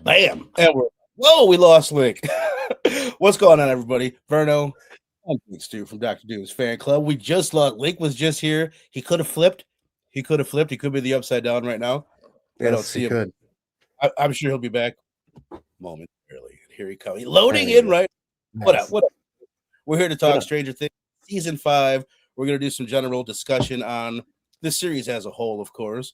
Bam. And whoa, we lost Link. What's going on, everybody? Verno, I'm Stu from Dr. Doom's fan club. We just lost. Link was just here. He could have flipped. He could have flipped. He could be the upside down right now. I don't Yes, he see him. could. I'm sure he'll be back momentarily. Here he comes. He's loading There he in is. right. What up? Nice. What up? We're here to What talk up? Stranger Things season 5. We're going to do some general discussion on this series as a whole, of course.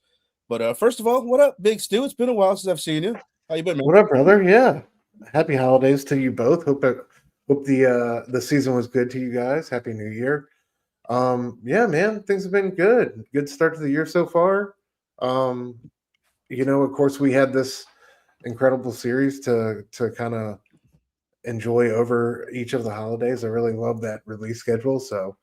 But first of all, what up, Big Stu? It's been a while since I've seen you. How you been, man? What up, brother? Yeah. Happy holidays to you both. Hope the season was good to you guys. Happy New Year. Yeah, man, things have been good. Good start to the year so far. Um, of course we had this incredible series to kind of enjoy over each of the holidays. I really love that release schedule. So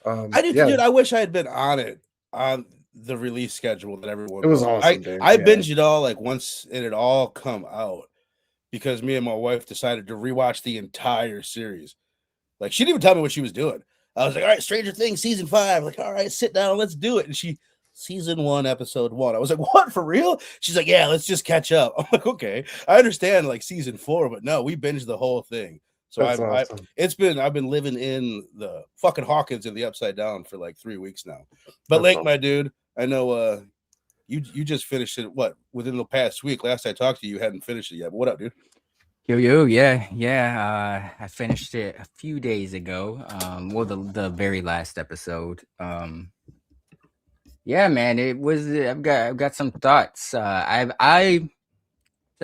I do, yeah, dude. I wish I had been on it on the release schedule that everyone it was was. I awesome, dude. I Yeah. binged it all like once it had all come out because me and my wife decided to rewatch the entire series. Like she didn't even tell me what she was doing. I was like, all right, Stranger Things season 5. Like, all right, sit down, let's do it. And she season 1, episode 1. I was like, what, for real? She's like, yeah, let's just catch up. I'm like, okay. I understand like season 4, but no, we binged the whole thing. So That's awesome. I've been living in the fucking Hawkins in the upside down for like 3 weeks now. But That's Lake, my awesome. dude, I know you just finished it within the past week. Last I talked to you, you hadn't finished it yet. But what up, dude? Yo, yeah. I finished it a few days ago. Well, the very last episode. Yeah, man, it was. I've got some thoughts. I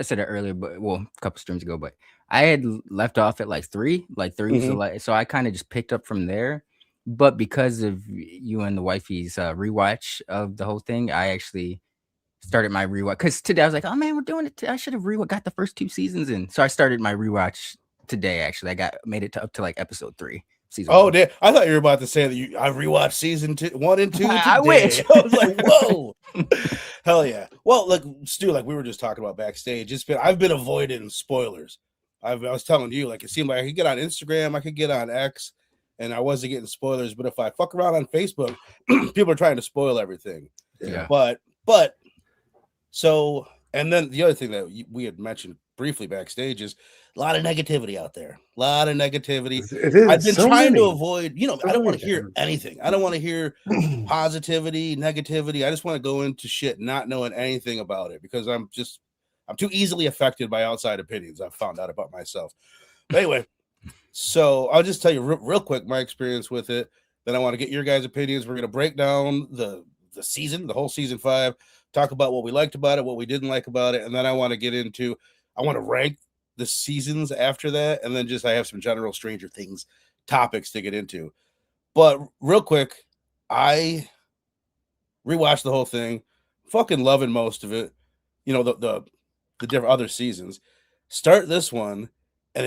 said it earlier, but well, a couple streams ago, but I had left off at like three. Mm-hmm. So I kind of just picked up from there. But because of you and the wifey's rewatch of the whole thing, I actually started my rewatch because today I was like, oh man, we're doing it. I should have got the first 2 seasons in. So I started my rewatch today. Actually, made it up to like episode 3, season Oh, 1. damn. I thought you were about to say that I rewatched season 1 and 2 I today. wish. I was like, whoa. Hell yeah. Well, like Stu, like we were just talking about backstage. I've been avoiding spoilers. I was telling you, like it seemed like I could get on Instagram, I could get on X, and I wasn't getting spoilers. But if I fuck around on Facebook, people are trying to spoil everything. Yeah. But so, and then the other thing that we had mentioned briefly backstage is a lot of negativity out there. A lot of negativity. It is I've been so trying to many. avoid, So I don't want many to hear times. anything. I don't want to hear positivity, negativity. I just want to go into shit not knowing anything about it because I'm too easily affected by outside opinions. I've found out about myself. But anyway, so I'll just tell you real quick my experience with it. Then I want to get your guys' opinions. We're going to break down the season, the whole season 5, talk about what we liked about it, what we didn't like about it, and then I want to rank the seasons after that, and then I have some general Stranger Things topics to get into. But real quick, I rewatched the whole thing, fucking loving most of it. The different other seasons. Start this one, and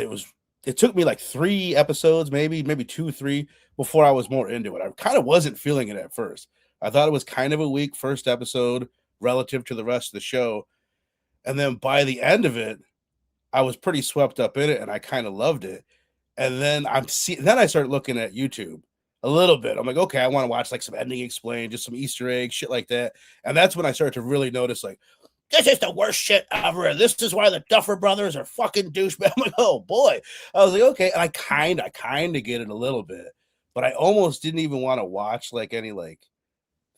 it took me like 3 episodes, maybe 2, 3 before I was more into it. I kind of wasn't feeling it at first. I thought it was kind of a weak first episode relative to the rest of the show. And then by the end of it, I was pretty swept up in it and I kind of loved it. And then then I started looking at YouTube a little bit. I'm like, okay, I want to watch like some ending explained, just some Easter eggs, shit like that. And that's when I started to really notice like, this is the worst shit ever. This is why the Duffer brothers are fucking douchebags. I'm like, oh boy. I was like, okay. And I kind of get it a little bit, but I almost didn't even want to watch like any like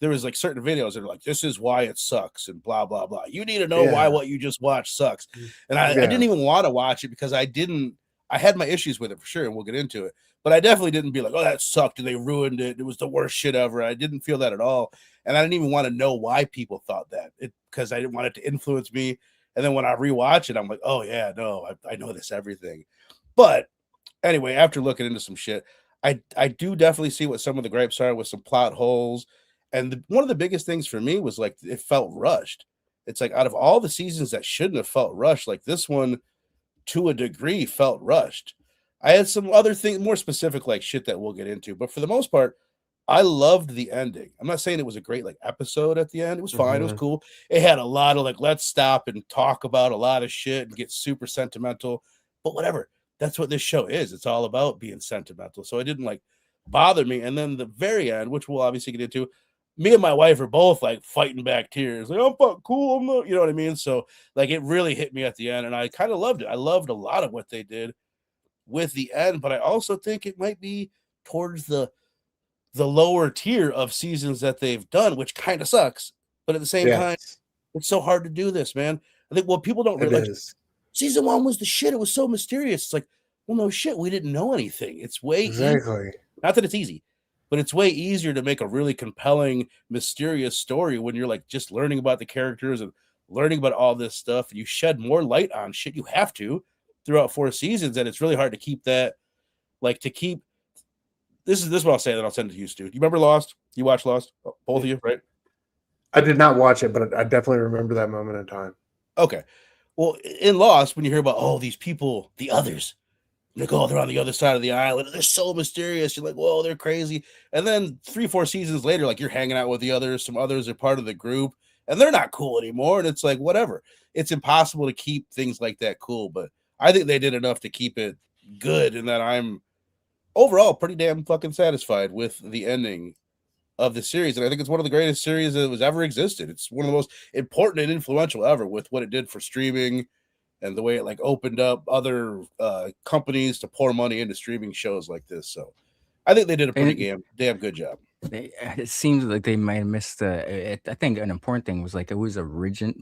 there was like certain videos that are like, this is why it sucks and blah, blah, blah. You need to know why Yeah. what you just watched sucks. And I Yeah. didn't even want to watch it because I had my issues with it for sure. And we'll get into it, but I definitely didn't be like, oh, that sucked. And they ruined it. It was the worst shit ever. I didn't feel that at all. And I didn't even want to know why people thought that because I didn't want it to influence me. And then when I rewatch it, I'm like, oh yeah, no, I know this everything. But anyway, after looking into some shit, I do definitely see what some of the gripes are with some plot holes. And one of the biggest things for me was like it felt rushed. It's like out of all the seasons that shouldn't have felt rushed, like this one to a degree felt rushed. I had some other things more specific, like shit that we'll get into, but for the most part, I loved the ending. I'm not saying it was a great like episode at the end. It was fine. It was Mhm. cool. It had a lot of like, let's stop and talk about a lot of shit and get super sentimental, but whatever. That's what this show is. It's all about being sentimental. So it didn't like bother me. And then the very end, which we'll obviously get into, me and my wife are both like fighting back tears. Like, I'm fucking cool. I'm not, you know what I mean? So like it really hit me at the end, and I kind of loved it. I loved a lot of what they did with the end, but I also think it might be towards the lower tier of seasons that they've done, which kind of sucks. But at the same time, Yes, it's so hard to do this, man. I think what people don't it realize, is. season 1 was the shit. It was so mysterious. It's like, well, no shit, we didn't know anything. It's way easier. Exactly. Not that it's easy, but it's way easier to make a really compelling, mysterious story when you're like just learning about the characters and learning about all this stuff. And you shed more light on shit you have to throughout 4 seasons, and it's really hard to keep that. Like to keep this is what I'll say, then I'll send it to you, Stu. You remember Lost? You watched Lost? Both of you, right? I did not watch it, but I definitely remember that moment in time. Okay. Well, in Lost, when you hear about these people, the others, like, they're on the other side of the island, they're so mysterious. You're like, whoa, they're crazy. And then 3-4 seasons later, like you're hanging out with the others, some others are part of the group, and they're not cool anymore. And it's like, whatever. It's impossible to keep things like that cool, but I think they did enough to keep it good, and that I'm overall pretty damn fucking satisfied with the ending of the series. And I think it's one of the greatest series that was ever existed. It's one of the most important and influential ever with what it did for streaming and the way it like opened up other companies to pour money into streaming shows like this. So I think they did a pretty damn good job. It seems like they might have missed I think an important thing was like it was original,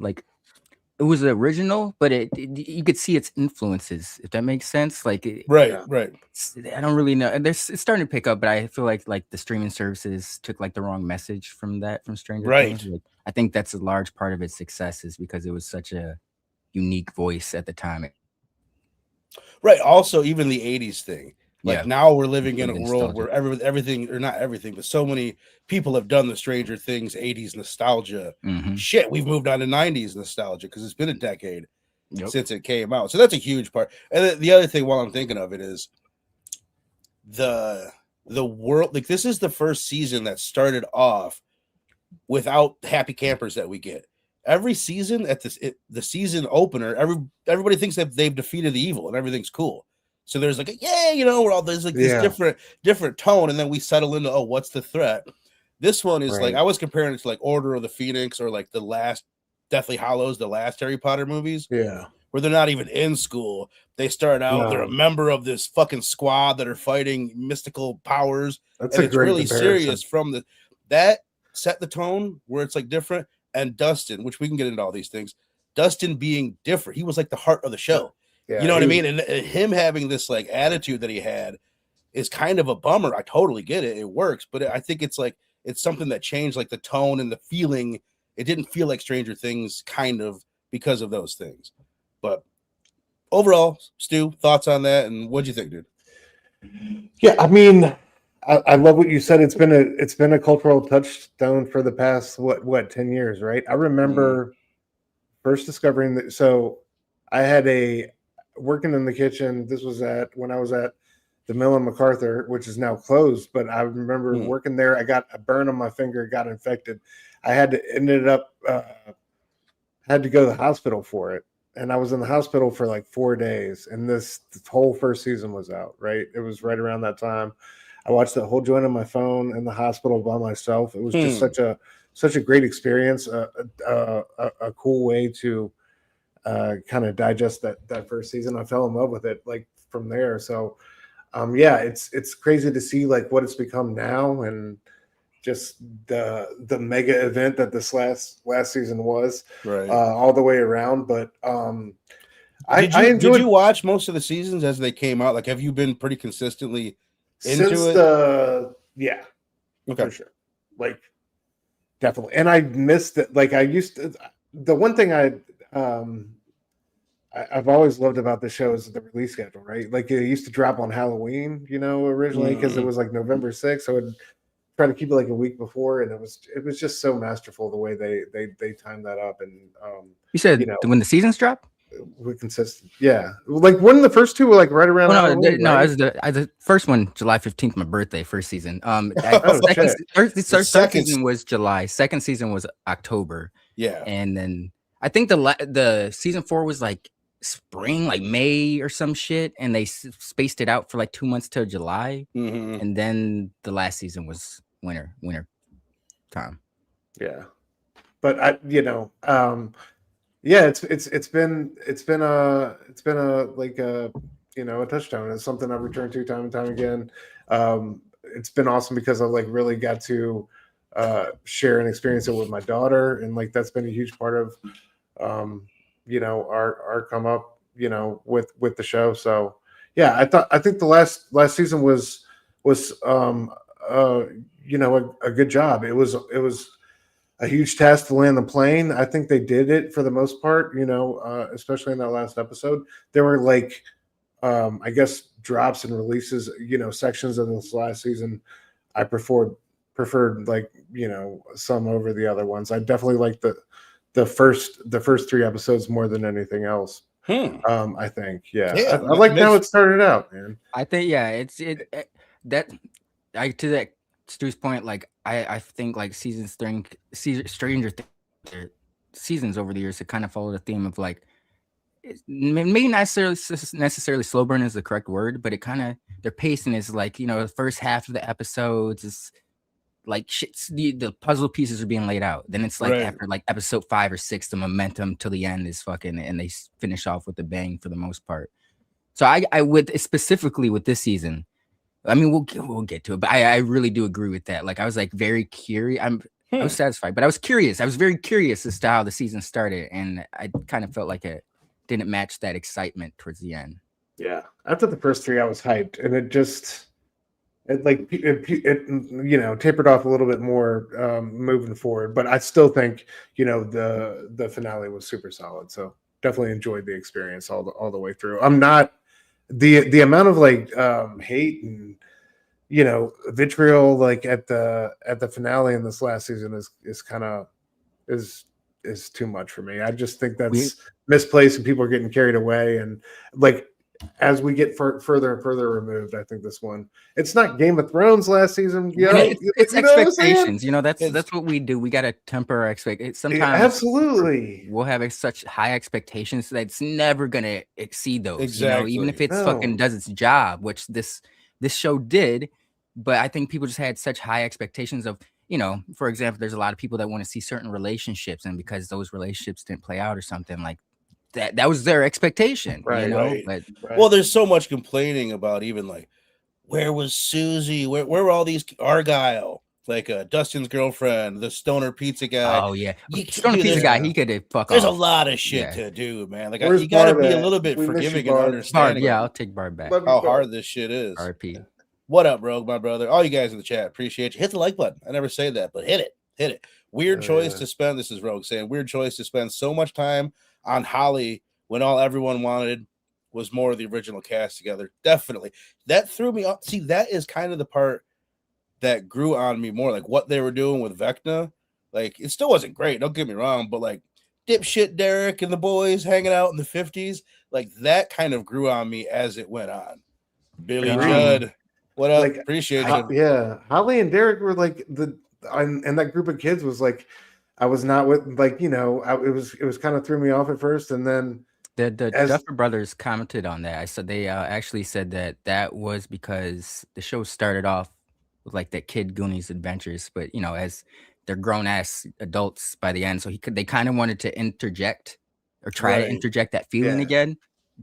but you could see its influences, if that makes sense. Like Right. I don't really know. It's starting to pick up, but I feel like the streaming services took like the wrong message from Stranger Things. Like, I think that's a large part of its success is because it was such a unique voice at the time. Right. Also, even the 80s thing. Like now we're living in a world nostalgia. where everything, or not everything, but so many people have done the Stranger Things 80s nostalgia. Shit, we've moved on to 90s nostalgia because it's been a decade since it came out. So that's a huge part. And then the other thing while I'm thinking of it is the world, like this is the first season that started off without happy campers that we get. Every season at the season opener, everybody thinks that they've defeated the evil and everything's cool. So there's like we're all there's like this different tone, and then we settle into what's the threat? This one is like I was comparing it to like Order of the Phoenix or like the last Deathly Hallows, the last Harry Potter movies. Yeah. Where they're not even in school. They start out, they're a member of this fucking squad that are fighting mystical powers. That's and it's really serious from that set the tone where it's like different. And Dustin, which we can get into all these things, Dustin being different. He was like the heart of the show. Yeah, you know what I mean? And him having this like attitude that he had is kind of a bummer. I totally get it. It works, but I think it's like it's something that changed like the tone and the feeling. It didn't feel like Stranger Things kind of because of those things. But overall, Stu, thoughts on that, and what'd you think, dude? Yeah, I mean, I love what you said. It's been a cultural touchstone for the past what 10 years, right? I remember first discovering that. So I had working in the kitchen. This was when I was at the mill in MacArthur, which is now closed. But I remember working there. I got a burn on my finger, got infected. I had to go to the hospital for it. And I was in the hospital for like 4 days. And this whole first season was out, right? It was right around that time. I watched the whole joint on my phone in the hospital by myself. It was just such a great experience, a cool way to kind of digest that first season. I fell in love with it like from there. So it's crazy to see like what it's become now and just the mega event that this last season was, all the way around. But did you watch most of the seasons as they came out? Like, have you been pretty consistently into it? Yeah, okay, for sure. Like, definitely. And I missed it. Like, I used to. The one thing I've always loved about the show is the release schedule, right? Like, it used to drop on Halloween, originally because it was like November 6th. So I would try to keep it like a week before, and it was just so masterful the way they timed that up. And you said when the seasons drop. We're consistent, yeah. Like one of the first two were like right around. The first one, July 15th, my birthday, first season. Second season was July. Second season was October. Yeah, and then I think the season 4 was like spring, like May or some shit, and they spaced it out for like 2 months till July, and then the last season was winter time. Yeah, but it's been a like a a touchdown. It's something I've returned to time and time again. It's been awesome because I like really got to share and experience it with my daughter, and like that's been a huge part of our come up with the show. So yeah, I think the last season was a good job. It was a huge task to land the plane. I think they did it for the most part, especially in that last episode. There were like, I guess, drops and releases, sections of this last season. I preferred like, some over the other ones. I definitely like the first 3 episodes more than anything else. I think, yeah. I like how it started out, man. I think, yeah, to that Stu's point, like I think like Stranger Things seasons over the years to kind of follow the theme of like maybe not necessarily slow burn is the correct word, but it kind of their pacing is like the first half of the episodes is like the puzzle pieces are being laid out. Then it's like after like episode 5 or 6, the momentum till the end is fucking, and they finish off with a bang for the most part. So I would specifically with this season. I mean, we'll get to it, but I really do agree with that. Like I was like very curious. I was satisfied, but I was curious. I was very curious as to how the season started, and I kind of felt like it didn't match that excitement towards the end. Yeah, after the first 3, I was hyped, and it tapered off a little bit more moving forward. But I still think the finale was super solid. So definitely enjoyed the experience all the way through. I'm not the amount of like hate and vitriol like at the finale in this last season is kind of is too much for me. I just think that's misplaced and people are getting carried away, and like as we get further and further removed, I think this one, it's not Game of Thrones last season. It's expectations. That's what we do. We got to temper our expectations. Sometimes absolutely we'll have such high expectations that it's never going to exceed those. Exactly. Even if it's fucking does its job, which this show did. But I think people just had such high expectations of, for example, there's a lot of people that want to see certain relationships, and because those relationships didn't play out or something like that was their expectation, right. But well, there's so much complaining about even like where was Susie? Where were all these Argyle? Like Dustin's girlfriend, the stoner pizza guy. Oh yeah, stoner pizza guy. He could fuck There's off. a lot of shit to do, man. Like you got to be a little bit forgiving and understanding. Yeah, I'll take Barb back. How hard this shit is. RP. What up, Rogue, my brother? All you guys in the chat, appreciate you. Hit the like button. I never say that, but hit it. Weird choice to spend. This is Rogue saying weird choice to spend so much time on Holly when all everyone wanted was more of the original cast together. Definitely. That threw me off. See, that is kind of the part that grew on me more, like what they were doing with Vecna. Like, it still wasn't great, don't get me wrong, but like dipshit Derek and the boys hanging out in the 50s, like that kind of grew on me as it went on. Billy Judd, what up? Like, appreciate you. Yeah, Holly and Derek were like and that group of kids was like, I was not with like, it was kind of threw me off at first, and then the Duffer Brothers commented on that. I said they actually said that was because the show started off with like that kid Goonies adventures, but as they're grown ass adults by the end, so they kind of wanted to interject or try to interject that feeling again.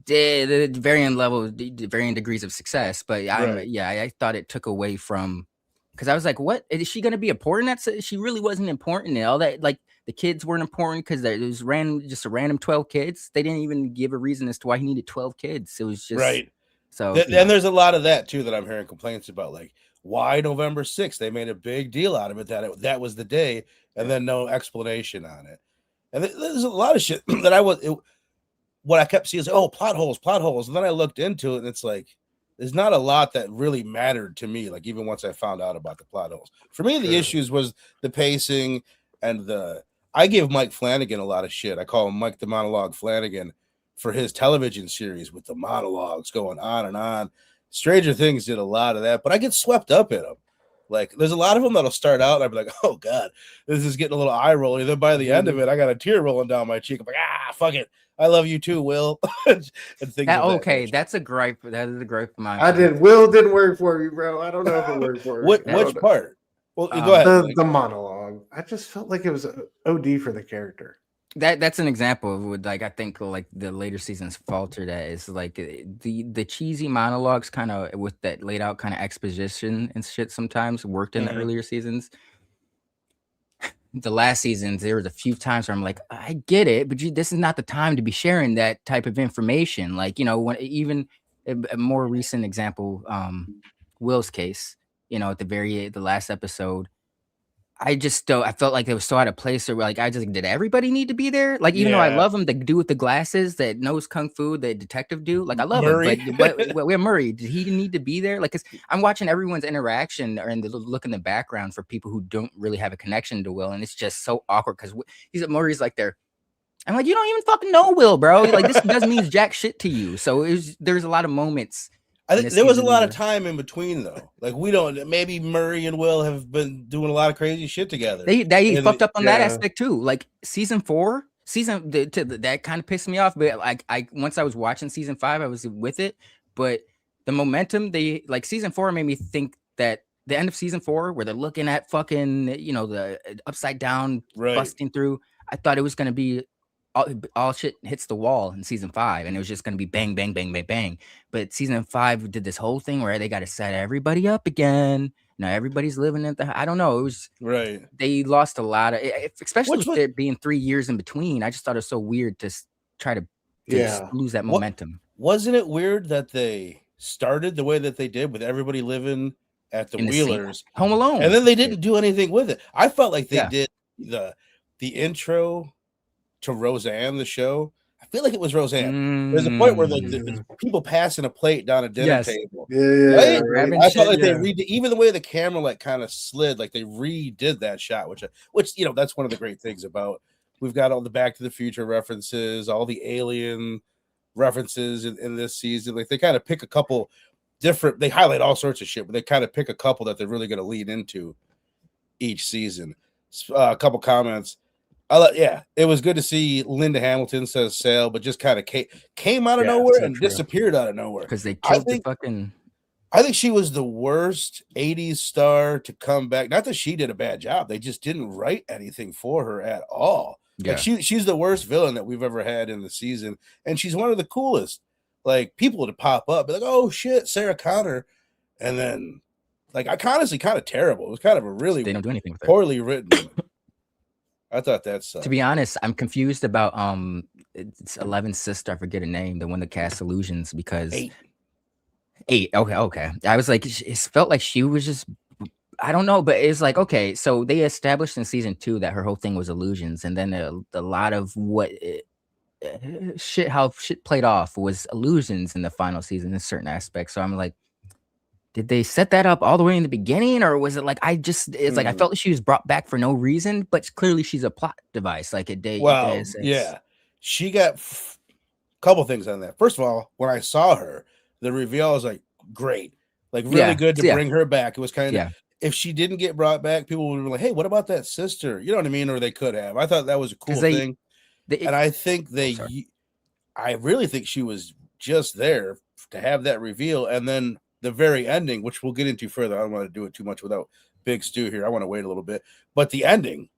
The varying levels, varying degrees of success, but I thought it took away from, because I was like, what is she going to be important? She really wasn't important and all that. Like the kids weren't important because it was just a random 12 kids. They didn't even give a reason as to why he needed 12 kids. It was just So then there's a lot of that too that I'm hearing complaints about, like why November 6th? They made a big deal out of it that was the day, and then no explanation on it. And there's a lot of shit that what I kept seeing is plot holes, and then I looked into it, and it's like there's not a lot that really mattered to me. Like even once I found out about the plot holes, for me the issues was the pacing and I give Mike Flanagan a lot of shit. I call him Mike the Monologue Flanagan for his television series with the monologues going on and on. Stranger Things did a lot of that, but I get swept up in them. Like there's a lot of them that'll start out and I'll be like, oh God, this is getting a little eye rolling. Then by the end of it, I got a tear rolling down my cheek. I'm like, fuck it. I love you too, Will. And things that's a gripe. That is a gripe of mine. Will didn't work for you, bro. I don't know if it worked for you. Which part? Well, go ahead. The monologue. I just felt like it was OD for the character. That's an example of what, like, I think like the later seasons faltered at is like the cheesy monologues kind of with that laid out kind of exposition and shit sometimes worked in the earlier seasons. The last seasons, there was a few times where I'm like, I get it, but this is not the time to be sharing that type of information. Like, when even a more recent example, Will's case, at the last episode, I felt like it was so out of place. Or like, did everybody need to be there? Like, even though I love him, the dude with the glasses that knows kung fu, the detective dude, like I love Murray. him, but where Murray, did he need to be there? Like, 'cause I'm watching everyone's interaction or in the look in the background for people who don't really have a connection to Will, and it's just so awkward because Murray's like there. I'm like, you don't even fucking know Will, bro. Like, this doesn't mean jack shit to you. So there's a lot of moments. I think there was a lot of time in between, though. Like, maybe Murray and Will have been doing a lot of crazy shit together. They fucked up on that aspect too. Like season 4, that kind of pissed me off. But like, once I was watching season 5, I was with it. But the momentum, season 4 made me think that the end of season 4, where they're looking at fucking, the upside down busting through. I thought it was going to be all shit hits the wall in season 5, and it was just going to be bang, bang, bang, bang, bang. But season 5 did this whole thing where they got to set everybody up again. Now everybody's living at I don't know. It was they lost a lot of, especially with it being 3 years in between. I just thought it was so weird to try to lose that momentum. Wasn't it weird that they started the way that they did with everybody living at the Wheelers, Home Alone, and then they didn't do anything with it? I felt like they did the intro to Roseanne, the show. I feel like it was Roseanne. There's a point where the people passing a plate down a dinner table. Right? I felt like they even the way the camera like kind of slid, like they redid that shot, which that's one of the great things about. We've got all the Back to the Future references, all the Alien references in this season. Like they kind of pick a couple different. They highlight all sorts of shit, but they kind of pick a couple that they're really going to lead into each season. A couple comments. It was good to see Linda Hamilton says Sale, but just kind of came out of nowhere and disappeared out of nowhere. Because they killed the fucking. I think she was the worst 80s star to come back. Not that she did a bad job. They just didn't write anything for her at all. Yeah. Like she's the worst villain that we've ever had in the season. And she's one of the coolest. Like people to pop up, be like, oh shit, Sarah Connor. And then like honestly kind of terrible. It was kind of a really they don't do anything with poorly written. I thought that's to be honest, I'm confused about it's 11's sister. I forget her name, the one that cast Illusions, because 8. Okay. I was like, it felt like she was just, I don't know, but it's like, okay, so they established in season 2 that her whole thing was illusions, and then a lot of how shit played off was illusions in the final season in certain aspects. So I'm like, did they set that up all the way in the beginning, or was it like I felt like she was brought back for no reason, but clearly she's a plot device. Like she got a couple things on that. First of all, when I saw her, the reveal was like great, like really good to bring her back. It was kind of if she didn't get brought back, people would be like, "Hey, what about that sister?" You know what I mean? Or they could have. I thought that was a cool thing, and I think I really think she was just there to have that reveal, and then the very ending, which we'll get into further. I don't want to do it too much without Big Stu here. I want to wait a little bit. But the ending,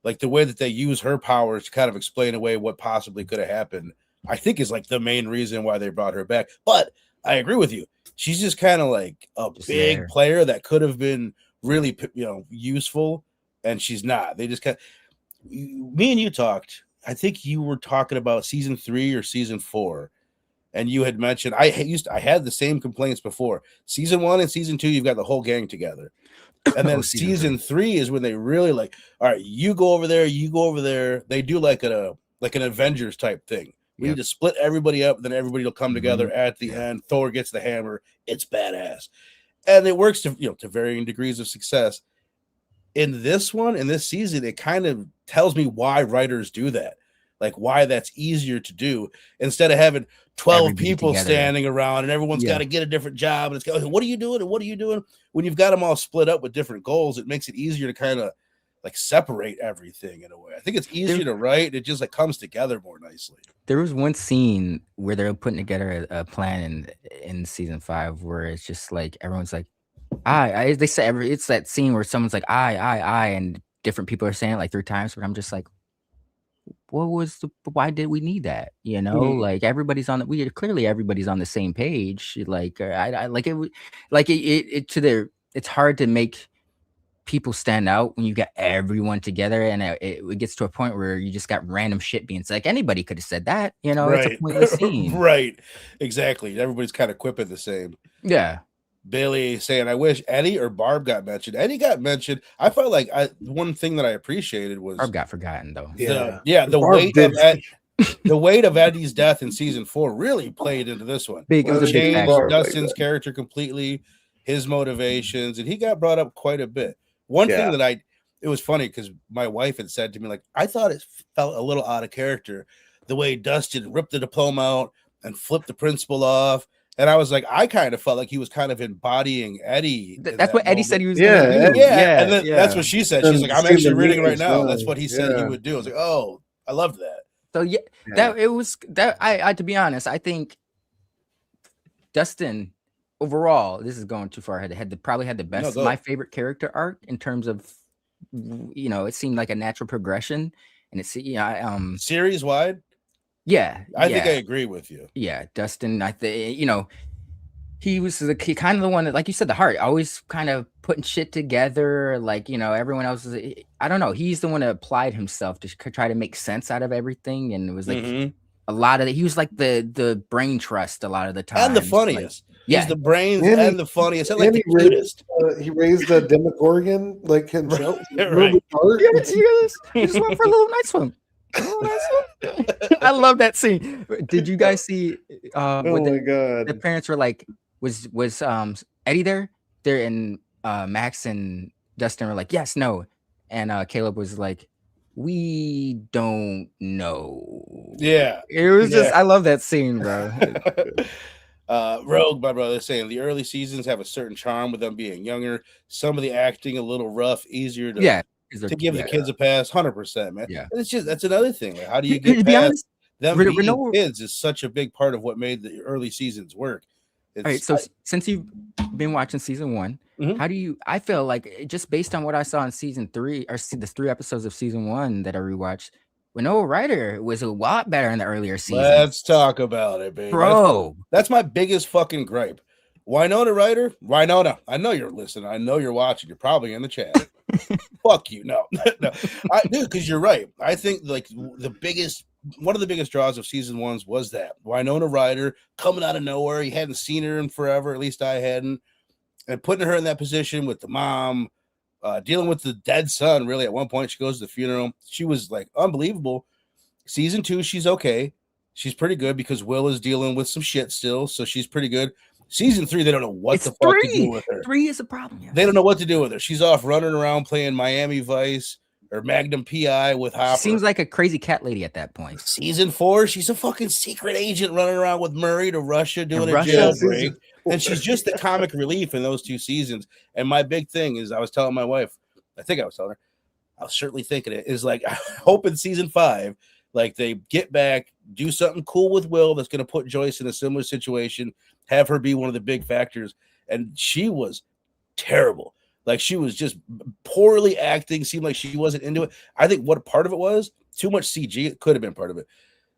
like the way that they use her powers to kind of explain away what possibly could have happened, I think is like the main reason why they brought her back. But I agree with you. She's just kind of like a big player that could have been really, useful, and she's not. They just kind of, me and you talked. I think you were talking about season 3 or season 4. And you had mentioned I had the same complaints before. Season 1 and season 2, you've got the whole gang together. And then season 3 is when they really like, all right, you go over there, you go over there. They do like an Avengers type thing. We need to split everybody up, then everybody will come together at the end. Thor gets the hammer. It's badass. And it works to varying degrees of success. In this season, it kind of tells me why writers do that. Like why that's easier to do instead of having 12 people standing around and everyone's got to get a different job. And it's what are you doing? And what are you doing? When you've got them all split up with different goals, it makes it easier to kind of like separate everything in a way. I think it's easier to write. It just like comes together more nicely. There was one scene where they're putting together a plan in season 5 where it's just like everyone's like, they say it's that scene where someone's like, I, and different people are saying like 3 times, but I'm just like, why did we need that? You know, like everybody's on everybody's on the same page. Like I like it, like it's hard to make people stand out when you got everyone together, and it gets to a point where you just got random shit being said. Like anybody could have said that, you know, it's a Right. pointless scene. Right. Exactly. Everybody's kind of quipping the same. Yeah. Bailey saying, I wish Eddie or Barb got mentioned. Eddie got mentioned. I felt like one thing that I appreciated was Barb got forgotten though. the Barb weight did. the weight of Eddie's death in season 4 really played into this one. Big, it was a big Changed factor. Dustin's character completely, his motivations, and he got brought up quite a bit. One thing that it was funny because my wife had said to me, like, I thought it felt a little out of character the way Dustin ripped the diploma out and flipped the principal off. And I was like, I kind of felt like he was kind of embodying Eddie. That's what Eddie said he was Yeah, going to do. Yeah, and then that's what she said. She's like, I'm actually reading right now. Well. That's what he said he would do. I was like, oh, I loved that. So that it was that I to be honest, I think Dustin overall, this is going too far ahead. Probably had the best, my favorite character arc in terms of, you know, it seemed like a natural progression, and it's Series wide. Yeah, I think I agree with you. Yeah, Dustin, I think, you know, he was kind of the one that, like you said, the heart, always kind of putting shit together. Like, you know, everyone else is, I don't know. He's the one that applied himself to try to make sense out of everything. And it was like a lot of it. He was like the brain trust a lot of the time. And the funniest. Like, he's the brains and the funniest. And like the cutest. He raised a Demogorgon like himself. Right. Yes. He just went for a little night swim. I love that scene. Did you guys see oh my god, the parents were like, was Eddie there and Max and Dustin were like, yes, no, and Caleb was like, we don't know. Yeah, it was just, I love that scene, bro. Rogue, my brother, is saying the early seasons have a certain charm with them being younger, some of the acting a little rough, easier to give the kids a pass. 100%, man. Yeah, and it's just, that's another thing. Like, how do you get past them being kids is such a big part of what made the early seasons work. All right, so since you've been watching season 1, how do you, I feel like just based on what I saw in season 3, or the 3 episodes of season 1 that I rewatched, Winona Ryder was a lot better in the earlier seasons. Let's talk about it, baby. Bro. That's my biggest fucking gripe. Winona Ryder, I know you're listening. I know you're watching. You're probably in the chat. Fuck you. No. Dude, because you're right. I think like one of the biggest draws of season 1's was that Winona Ryder coming out of nowhere. You hadn't seen her in forever, at least I hadn't, and putting her in that position with the mom, dealing with the dead son. Really, at one point, she goes to the funeral. She was like unbelievable. Season 2, she's okay. She's pretty good because Will is dealing with some shit still, so she's pretty good. Season 3, they don't know what the fuck to do with her. 3 is a problem. Yeah. They don't know what to do with her. She's off running around playing Miami Vice or Magnum PI with Hopper. She seems like a crazy cat lady at that point. Season 4, she's a fucking secret agent running around with Murray to Russia doing a jailbreak. And she's just the comic relief in those 2 seasons. And my big thing is, I was telling my wife, I was certainly thinking it, is like, I hope in season 5, like they get back, do something cool with Will that's going to put Joyce in a similar situation, have her be one of the big factors. And she was terrible. Like, she was just poorly acting, seemed like she wasn't into it. I think what part of it was, too much CG. It could have been part of it.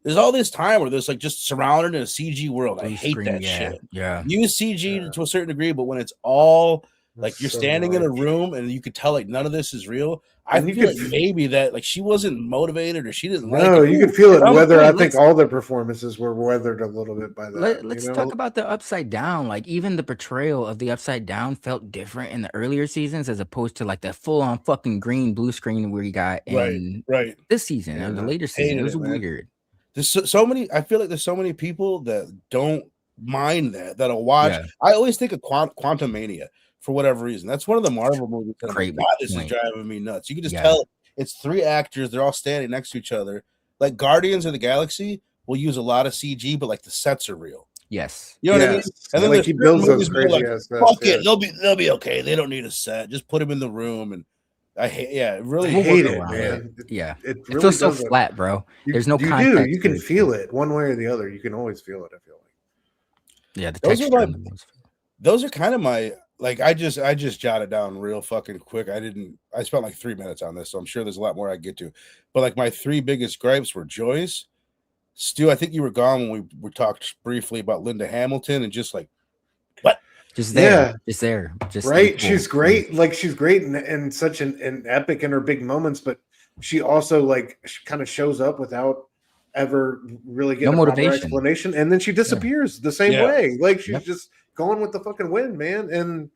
There's all this time where there's like just surrounded in a CG world. I hate that shit. Yeah. Use CG to a certain degree, but when it's all like you're standing in a room and you could tell like none of this is real. I feel like maybe that like she wasn't motivated or she didn't like it. No, you could feel it. Whether I think all their performances were weathered a little bit by that. Let's talk about the Upside Down. Like even the portrayal of the Upside Down felt different in the earlier seasons as opposed to like the full on fucking green blue screen we got in this season or the later season. It was weird. There's so many. I feel like there's so many people that don't mind that'll watch. Yeah. I always think of Quantum Mania. For whatever reason, that's one of the Marvel movies. This is driving me nuts. You can just tell it's 3 actors. They're all standing next to each other. Like Guardians of the Galaxy will use a lot of CG, but like the sets are real. Yes, you know what I mean. And then like he builds those crazy like, fuck it, they'll be okay. They don't need a set. Just put them in the room. And I hate. Yeah, really hate it, man. It really feels so flat, bro. There's no context. You can feel it one way or the other. You can always feel it. I feel like. Yeah, the texture. Those are kind of my. like I just jotted down real fucking quick. I spent like 3 minutes on this, so I'm sure there's a lot more I get to. But like my 3 biggest gripes were Joyce. Stu, I think you were gone when we talked briefly about Linda Hamilton and just like what? Just there, Yeah. just there, just Right. equal. She's great. Like she's great and such an epic in her big moments, but she also like kind of shows up without ever really getting No a proper motivation. explanation, and then she disappears the same Yeah. way. Like she's Yep. just going with the fucking wind, man. And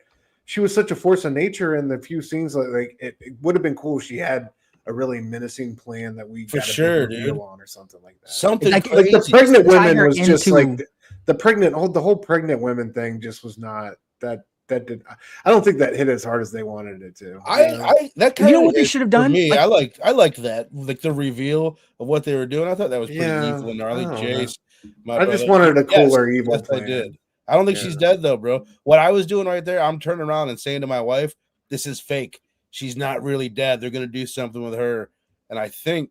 she was such a force of nature in the few scenes. Like it would have been cool if she had a really menacing plan that we For got a big sure, reveal dude. on or something like that. Something Like- crazy. Like the pregnant Tie women her was just into- like the whole pregnant women thing just was not that did. I don't think that hit as hard as they wanted it to. You know? I that kind You know of what they should have done? me. Like- I liked that, like the reveal of what they were doing. I thought that was pretty Yeah, evil and gnarly. I don't know. Jace, my I just brother. wanted a cooler evil yes, plan. I did. I don't think she's Yeah. dead though, bro. What I was doing right there, I'm turning around and saying to my wife, "This is fake. She's not really dead. They're gonna do something with her." And I think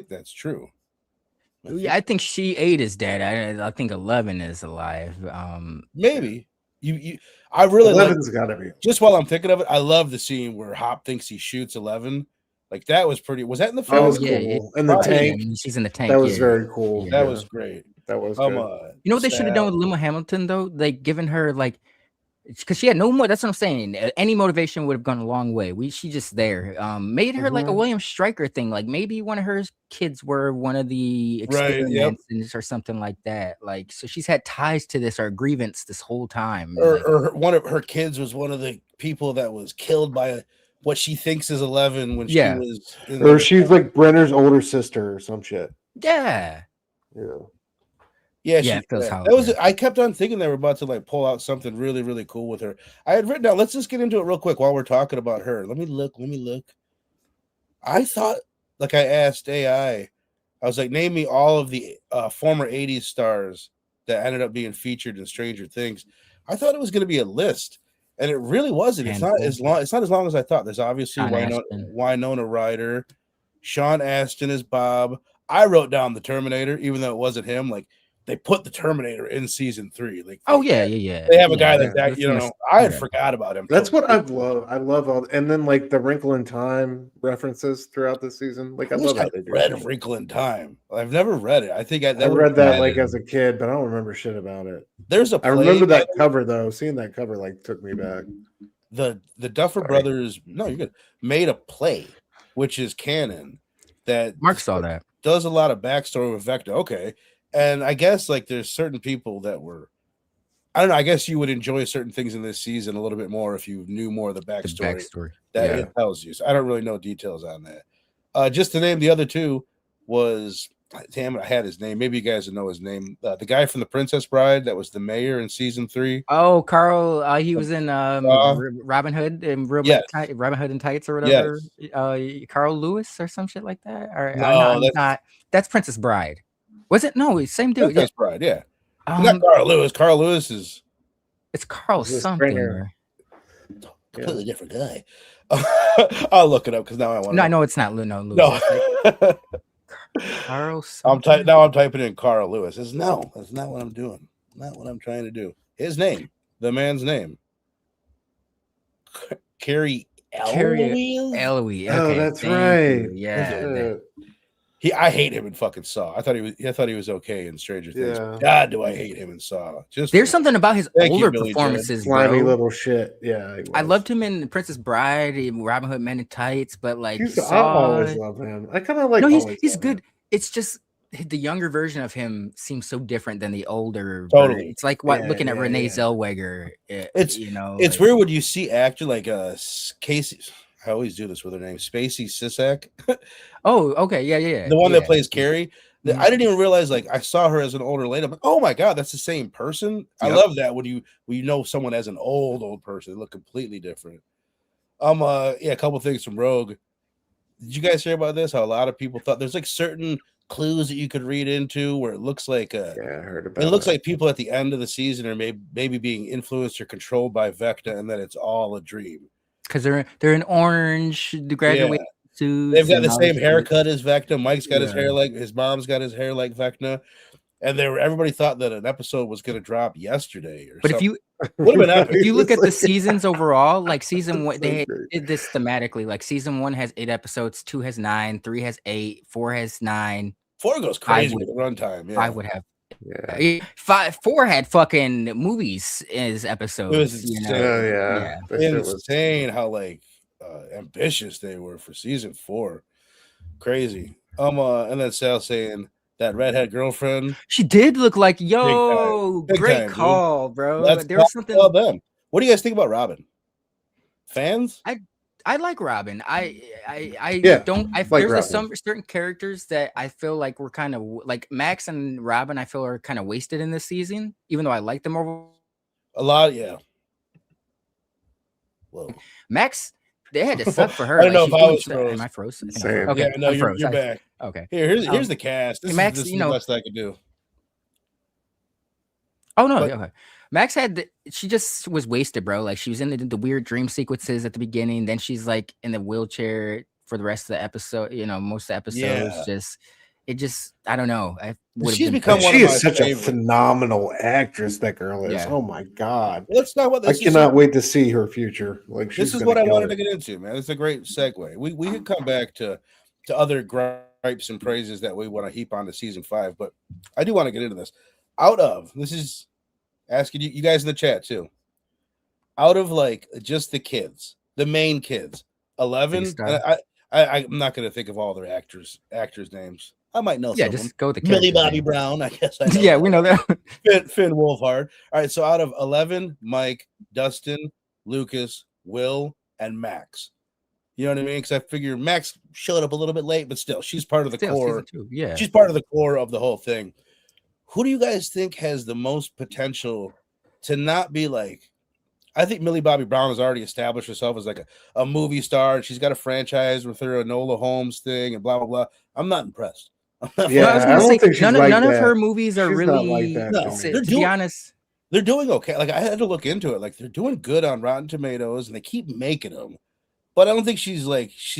that's true. I think she 8 is dead. I think 11 is alive. Maybe you. I really like. 11's got to be. Just while I'm thinking of it, I love the scene where Hop thinks he shoots 11. Like that was pretty. Was that in the film? That was cool. Yeah, And the Probably, tank. I mean, she's in the tank. That was yeah. very cool. Yeah. That Yeah, was great. that was good. You know what they should have done with Limo Hamilton though? Like giving her like, because she had no more. That's what I'm saying. Any motivation would have gone a long way. She just there. Made her like a Mhm. William Stryker thing. Like maybe one of her kids were one of the Right, yep. experiments or something like that. Like so, she's had ties to this or grievance this whole time. Or, Like, or one of her kids was one of the people that was killed by what she thinks is 11 when Yeah. she was. In Or she's like Brenner's older sister or some shit. yeah. Yeah. Yeah, Yeah, it feels that how- was. yeah. I kept on thinking they were about to like pull out something really, really cool with her. I had written down. Let's just get into it real quick while we're talking about her. Let me look. I thought, like I asked AI, I was like, name me all of the former '80s stars that ended up being featured in Stranger Things. I thought it was going to be a list, and it really wasn't. It's not Handful. as long. It's not as long as I thought. There's obviously Sean Winona, Astin. Winona Ryder, Sean Astin is Bob. I wrote down the Terminator, even though it wasn't him. Like they put the Terminator in season 3. Like Oh yeah. Yeah. they have a guy Yeah. that's that, That's you know. nice. I had Yeah. forgot about him. That's what I love. I love all, and then like the Wrinkle in Time references throughout the season. Like I love how they do. read that. Wrinkle in Time. I've never read it. I think I I read that like as as a kid, but I don't remember shit about it. there's a I play remember by that cover though. Seeing that cover like took me back. the Duffer Sorry. Brothers. No, you're good. Made a play, which is canon. That Mark saw that. does a lot of backstory with Vecna. Okay. And I guess like there's certain people that were, I don't know. I guess you would enjoy certain things in this season a little bit more if you knew more of the The backstory backstory. that Yeah. it tells you. So I don't really know details on that. Just to name the other two was, damn it, I had his name. Maybe you guys would know his name. The guy from The Princess Bride that was the mayor in season 3. Oh, Carl, he was in Robin Hood and Yes. Robin Hood and Tights or whatever. Carl Lewis or some shit like that. Or No, that's that's- not. That's Princess Bride. Was it? No, it's same dude. Princess Bride, yeah. Yeah. Not Carl Lewis. Carl Lewis is It's Carl This is something. Springer. or- completely different guy. I'll look it up because now I want No, I know it's not Lewis. No. It's like Carl. I'm typing in Carl Lewis. That's not what I'm doing. Not what I'm trying to do. His name, the man's name, Carrie Elwes? Eloise. Oh, Okay, that's thank right. you. Yeah. that- I hate him in fucking Saw. I thought he was okay in Stranger Things. Yeah. God, do I hate him in Saw? Just There's something about his Thank you, older Billy Joe. performances, slimy bro. little shit. Yeah, he I was. loved him in Princess Bride, in Robin Hood Men in Tights, but like I Saw, always love him. I kind of like. no, always he's love good. him. It's just the younger version of him seems so different than the older. Totally. version. It's like Yeah, looking at yeah, Renee yeah. Zellweger. It's- you know, it's like- weird when you see actor like Casey. I always do this with her name, Spacey Sisak, Oh, okay, yeah. the one that yeah. plays Carrie. Mhm. I didn't even realize, like, I saw her as an older lady. I'm like, oh my god, that's the same person. I Yep. love that when you know someone as an old person. They look completely different. Yeah, a couple things from Rogue. Did you guys hear about this? How a lot of people thought there's like certain clues that you could read into where it looks like Yeah, I heard about. it looks like people at the end of the season are maybe being influenced or controlled by Vecna, and that it's all a dream. because they're in orange, the graduate suits. They've got and the all same this shit. haircut as Vecna. Mike's got his Yeah. hair like his mom's got his hair like Vecna. and everybody thought that an episode was going to drop yesterday or But something. if Would have been epic. you look It's at the like- seasons overall, like season one, so they great. did this thematically. Like season 1 has 8 episodes, 2 has 9, 3 has 8, 4 has 9, 4 goes crazy would- with the runtime. Yeah. 5 would have. Yeah. 4 had fucking movies as episodes. It was you know? insane. Oh yeah. Yeah. That shit was Insane how like ambitious they were for season 4. Crazy. And then Sal saying that redhead girlfriend. She did look like, yo, Big great time, dude. call, bro. Let's There was talk something. about them. What do you guys think about Robin? Fans? I like Robin. I Yeah, don't. like There's Robin. some certain characters that I feel like we're kind of like Max and Robin. I feel are kind of wasted in this season, even though I like them over. A lot, yeah. Whoa. Max, they had to sub for her. I don't know she's if I doing was so- froze. Am I froze? I think I'm Same. froze. Okay, Yeah, no, I'm you're froze. back. Okay. Here's the cast. This Max, is you the know- best I could do. Oh no, But- okay. Max she just was wasted, bro. Like she was in the weird dream sequences at the beginning, then she's like in the wheelchair for the rest of the episode. You know, most of the episodes. Yeah. I don't know. She's become But one she of is my such a favorite. phenomenal actress. That girl is. Yeah. Oh my god. Let's talk about I this. cannot wait to see her future. Like she's This is gonna what I kill wanted it. to get into, man. It's a great segue. We could come back to other gripes and praises that we want to heap onto season 5, but I do want to get into this. This is asking you guys in the chat too. Out of like just the kids, the main kids, 11. Big Star. And I'm not going to think of all their actors' names. I might know Yeah, some of them. just go with the Millie character Bobby name. Brown, I guess. I know Yeah, that. we know that. Finn Wolfhard. All right, so out of 11, Mike, Dustin, Lucas, Will, and Max. You know what I mean? Because I figure Max showed up a little bit late, but still, she's part of the Still, core. season 2. Yeah. She's part of the core of the whole thing. Who do you guys think has the most potential to not be like? I think Millie Bobby Brown has already established herself as like a movie star. She's got a franchise with her Enola Holmes thing and blah blah blah. I'm not impressed. Yeah, Well, I was I gonna don't say, think she's none like of that. her movies are She's really. not like that, No, Tony. they're To doing- be honest, They're doing okay. Like I had to look into it. Like they're doing good on Rotten Tomatoes, and they keep making them. But I don't think she's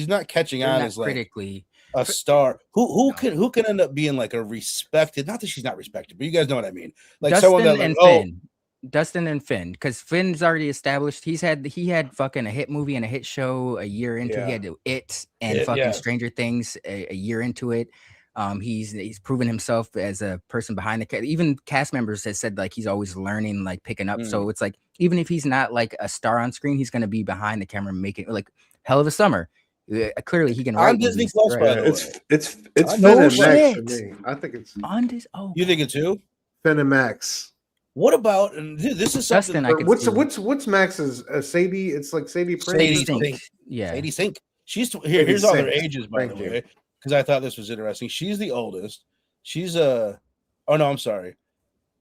not catching they're on not as like critically. a star who No. can end up being like a respected. Not that she's not respected, but you guys know what I mean. Like Dustin someone that like, and oh, Finn. Dustin and Finn, because Finn's already established. He had fucking a hit movie and a hit show a year into. Yeah. He had It and It, fucking yeah. Stranger Things a year into it. He's proven himself as a person behind the even cast members has said like he's always learning, like picking up. So it's like even if he's not like a star on screen, he's gonna be behind the camera making like Hell of a Summer. Clearly he can On write Disney movies, Plus, right? by the way. It's I Finn know and Max to shit. me. I think it's On this. Oh, You think it too? Finn and Max. What about and this is something Dustin, I Or could see. what's Max's Sadie? It's like Sadie Prince. Sadie or something? Sink. Yeah. Sadie Sink. She's Sadie here's all their Sink. ages, by the Thank you. way, because I thought this was interesting. She's the oldest. She's oh no, I'm sorry.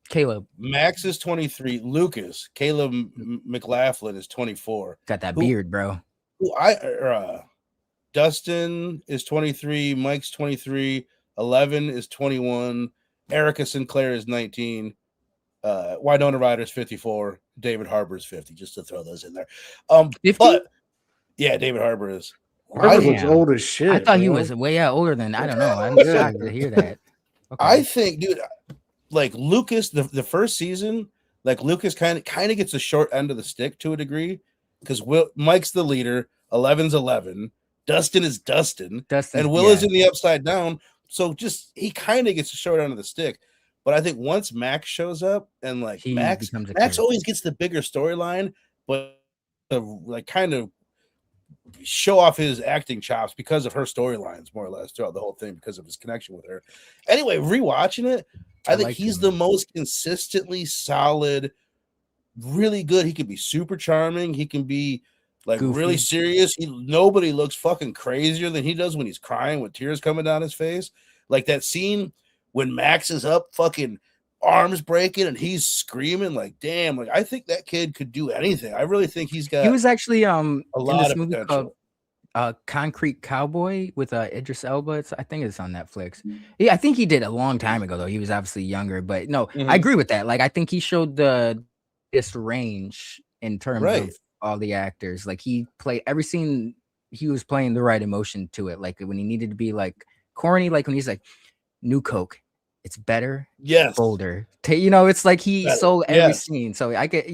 Caleb Max is 23. Lucas, Caleb McLaughlin is 24. got that Who- beard, bro. Dustin is 23. Mike's 23. 11 is 21. Erica Sinclair is 19. Winona Ryder's 54. David Harbour is 50. Just to throw those in there. 50? But yeah, David Harbour is. Harper Damn. looks old as shit. I thought he bro. was way older than I don't know. I'm Yeah. shocked to hear that. Okay. I think, dude, like Lucas, the first season, like Lucas kind of gets the short end of the stick to a degree because Mike's the leader. 11's 11. Dustin is Dustin. Dustin, And Will is in the upside down. So just he kind of gets the short end of the stick. But I think once Max shows up and like He Max becomes a character. always gets the bigger storyline, but like kind of show off his acting chops because of her storylines, more or less, throughout the whole thing, because of his connection with her. Anyway, rewatching it, I think like he's him. the most consistently solid, really good. He can be super charming. He can be like really Goofy. serious. Nobody looks fucking crazier than he does when he's crying with tears coming down his face. Like that scene when Max is up fucking arms breaking and he's screaming like damn, like I think that kid could do anything. I really think he's got He was actually in lot this of movie potential. called Concrete Cowboy with Idris Elba. I think it's on Netflix. Yeah, I think he did a long time ago though. He was obviously younger, but no, Mhm. I agree with that. Like I think he showed the biggest range in terms Right. of all the actors. Like he played every scene. He was playing the right emotion to it. Like when he needed to be like corny, like when he's like, "New Coke, it's better, Yes. bolder. You know, it's like he Better. sold every Yes. scene. So I could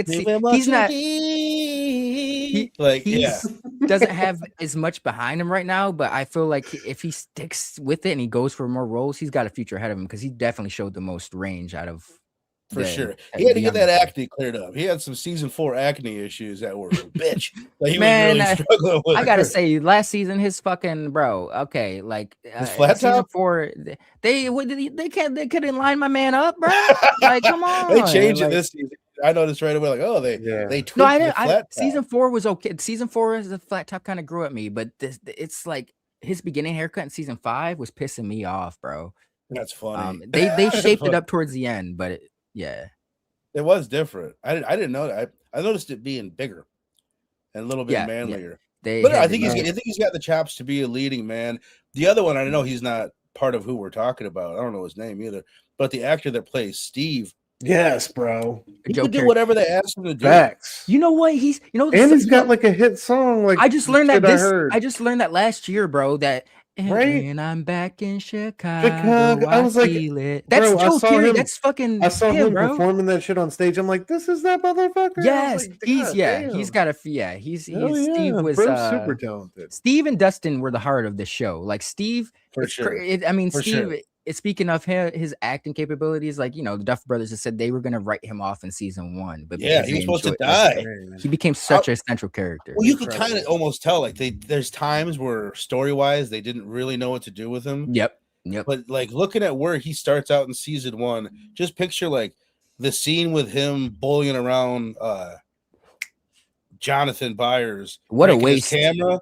see Give him what he's you not need. Like, he's doesn't have as much behind him right now, but I feel like if he sticks with it and he goes for more roles, he's got a future ahead of him because he definitely showed the most range out of for sure. He had to get younger that guys. acne cleared up. He had some season 4 acne issues that were a bitch. Like he Man, was really struggling with. I gotta say, last season, his fucking bro. Okay, like His flat season top? 4, they couldn't line my man up, bro. Like, come on, They changed it like, this season. I noticed right away, like, oh, they tweaked no, I the didn't. flat top. Season 4 was okay. Season 4 is the flat top kind of grew at me, but it's like his beginning haircut in season 5 was pissing me off, bro. That's funny. They shaped it up towards the end, but it was different. I didn't know that. I noticed it being bigger and a little bit manlier. But I think he's got the chops to be a leading man. The other one, I know he's not part of who we're talking about. I don't know his name either. But the actor that plays Steve, yes, bro, he could do whatever they ask him to do. Facts. You know what? He's got like a hit song. Like I just learned that last year, bro. That right? And I'm back in Chicago. I was like, feel it. That's Joe Carey. That's fucking. I saw him bro. performing that shit on stage. I'm like, this is that motherfucker. Yes, like, he's got a Steve was super talented. Steve and Dustin were the heart of the show. Like Steve, for sure. Steve. Sure. Speaking of his acting capabilities, like the Duff brothers have said they were going to write him off in season 1, but he was supposed to die. He became such a central character. Well, you can kind of almost tell, like there's times where story wise they didn't really know what to do with him. Yep. But like looking at where he starts out in season 1, just picture like the scene with him bullying around Jonathan Byers. What a waste! Camera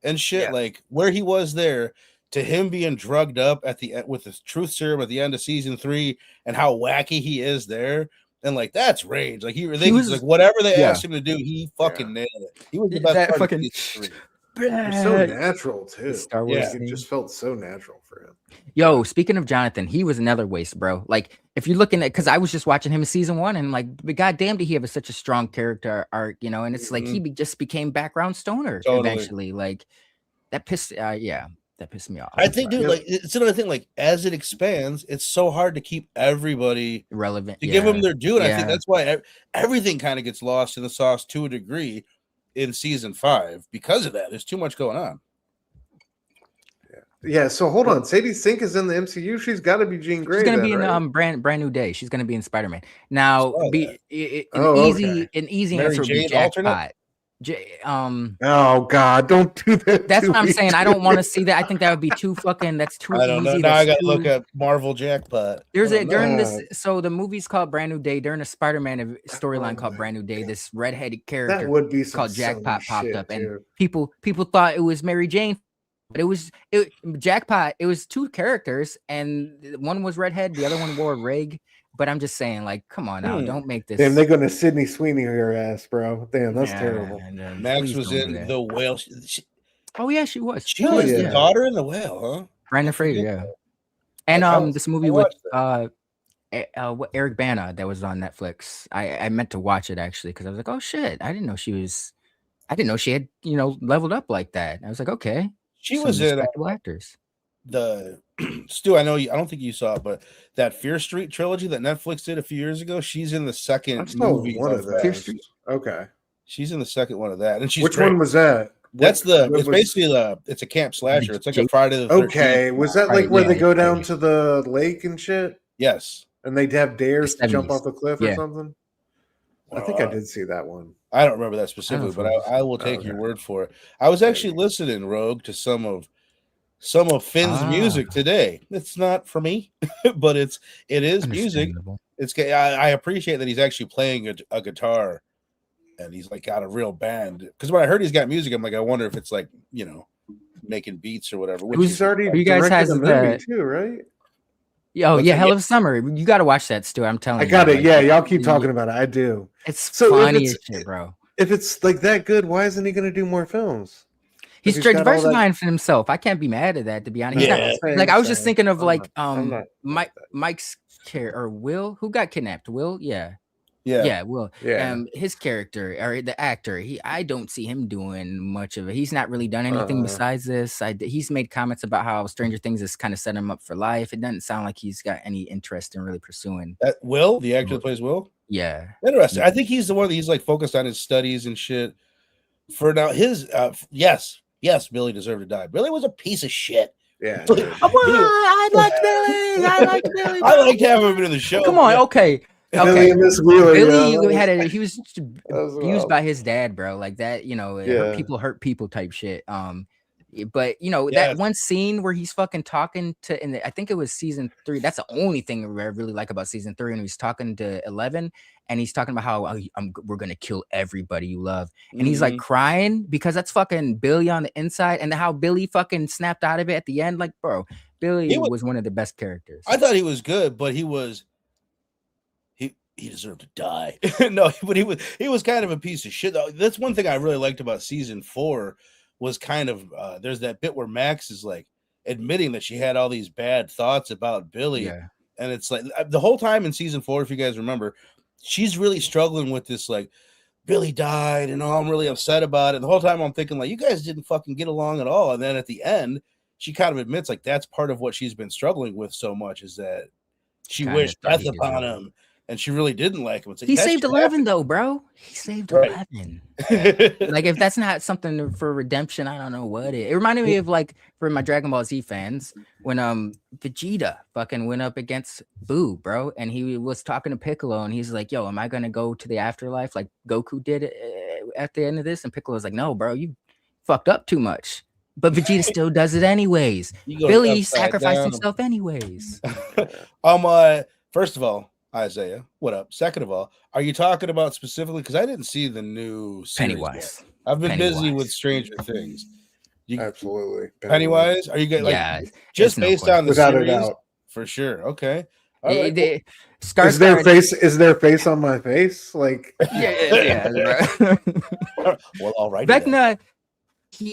and shit, like where he was there. To him being drugged up at the end with the truth serum at the end of season 3 and how wacky he is there. And like that's range. Like he was like whatever they asked him to do, he fucking nailed it. He was the best part fucking of season 3. So natural too. Star Wars it just felt so natural for him. Yo, speaking of Jonathan, he was another waste, bro. Like if you're looking at, because I was just watching him in season 1, and like, but goddamn, did he have such a strong character arc, and it's like he just became background stoner eventually. Like that pissed, that pissed me off. I think, dude, like it's another thing. Like as it expands, it's so hard to keep everybody relevant to give them their due. And I think that's why everything kind of gets lost in the sauce to a degree in season 5 because of that. There's too much going on. Yeah. So hold on, Sadie Sink is in the MCU. She's got to be Jean Grey. She's gonna be right? in brand new day. She's gonna be in Spider-Man. Now, an easy Mary answer would be Jackpot. Oh God, don't do that. That's what I'm saying. I don't want to see that. I think that would be too fucking. That's too easy. I don't know. Now I gotta look at Marvel Jackpot. There's during this. So the movie's called Brand New Day. During a Spider-Man storyline called Brand New Day, this redheaded character that would be called Jackpot popped up, and too. people thought it was Mary Jane, but it was Jackpot. It was 2 characters, and one was redhead, the other one wore a rig. But I'm just saying, like, come on now, don't make this. Damn, they're gonna Sydney Sweeney your ass, bro. Damn, that's terrible. Max was in The Whale. Oh yeah, she was. She was the daughter in The Whale, huh? Brandon Fraser, yeah. And this movie with Eric Bana that was on Netflix. I meant to watch it actually because I was like, oh shit, I didn't know she had leveled up like that. I was like, okay, she was in actors. Stu, I don't think you saw it, but that Fear Street trilogy that Netflix did a few years ago, she's in the second movie of that. Fear Street. Okay, she's in the second one of that, and she's which one was that? It's basically it's a camp slasher. It's like a Friday the 13th. Okay, was that like where they go down to the lake and shit? Yes, and they'd have dares to jump off the cliff or something. I think I did see that one. I don't remember that specifically, but I will take your word for it. I was actually listening, Rogue, to some of Finn's music today. It's not for me, but it is music. I appreciate that he's actually playing a guitar, and he's like got a real band. Because when I heard he's got music, I'm like, I wonder if it's like making beats or whatever. He's already directed the movie too, right? Oh yeah, Hell of a Summer. You got to watch that, Stu. I'm telling you. I got it. Yeah, y'all keep talking about it. I do. It's funny as shit, bro. If it's like that good, why isn't he going to do more films? He's diversifying for himself. I can't be mad at that, to be honest. Yeah. Like I was just thinking of Mike's care or Will, who got kidnapped. Will, yeah. Yeah, well, Yeah. his character or the actor, I don't see him doing much of it. He's not really done anything besides this. He's made comments about how Stranger Things has kind of set him up for life. It doesn't sound like he's got any interest in really pursuing. That Will, the actor that plays Will? Yeah. Interesting. I think he's the one that he's like focused on his studies and shit. For now, his yes, Billy deserved to die. Billy was a piece of shit. Yeah. I liked Billy. I liked Billy. I liked having him in the show. Come on, okay. Billy and Miss Wheeler. Billy yeah, he was abused by his dad, bro. Like that, hurt people type shit. But that one scene where he's fucking talking to, I think it was season 3. That's the only thing I really like about season 3. And he's talking to 11, and he's talking about how we're gonna kill everybody you love, and he's like crying because that's fucking Billy on the inside, and how Billy fucking snapped out of it at the end. Like, bro, Billy was one of the best characters. I thought he was good, but he deserved to die. No, but he was kind of a piece of shit. That's one thing I really liked about season 4 was kind of there's that bit where Max is like admitting that she had all these bad thoughts about Billy. Yeah. And it's like the whole time in season 4, if you guys remember, she's really struggling with this, like, Billy died and I'm really upset about it. The whole time I'm thinking, like, you guys didn't fucking get along at all. And then at the end, she kind of admits, like, that's part of what she's been struggling with so much, is that she wished death upon him. And she really didn't like him. Like, he saved 11 though, bro. He saved 11. Like, if that's not something for redemption, I don't know what it reminded me of, like, for my Dragon Ball Z fans, when Vegeta fucking went up against Boo, bro, and he was talking to Piccolo, and he's like, yo, am I gonna go to the afterlife like Goku did at the end of this? And Piccolo's like, no, bro, you fucked up too much. But Vegeta still does it anyways. Billy sacrificed himself anyways. First of all, Isaiah, what up? Second of all, are you talking about specifically, because I didn't see the new series Pennywise yet. I've been busy with Stranger Things. Absolutely. Pennywise? Are you guys like just based on the without series? a doubt. For sure. Okay. Right. Is their face on my face? Like, yeah. Well, all right. Vecna.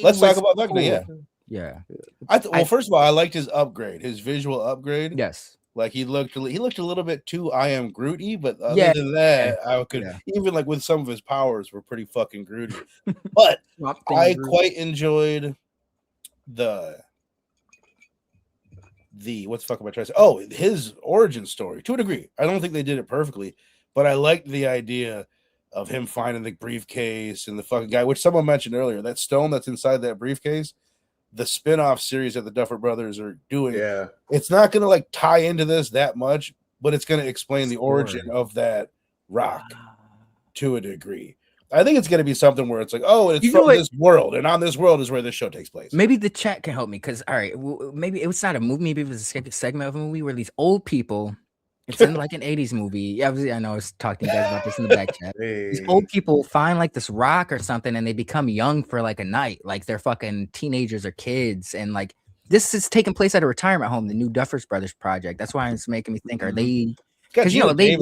Let's talk about Vecna. Cool. Yeah. Well, first of all, I liked his upgrade, his visual upgrade. Yes. Like, he looked a little bit too I Am Groot-y, but other than that, I could even, like, with some of his powers were pretty fucking Groot-y. But I quite enjoyed the what the fuck am I trying to say? Oh, his origin story to a degree. I don't think they did it perfectly, but I liked the idea of him finding the briefcase and the fucking guy, which someone mentioned earlier, that stone that's inside that briefcase. The spin-off series that the Duffer Brothers are doing, it's not going to, like, tie into this that much, but it's going to explain the origin of that rock to a degree. I think it's going to be something where it's like, oh, it's from this world, and on this world is where this show takes place. Maybe the chat can help me, because, all right, maybe it was not a movie, maybe it was a segment of a movie where these old people, it's in like an 80s movie. Yeah, I know I was talking to you guys about this in the back chat. These old people find like this rock or something, and they become young for like a night. Like, they're fucking teenagers or kids. And like, this is taking place at a retirement home, the new Duffers Brothers project. That's why it's making me think, are they, because they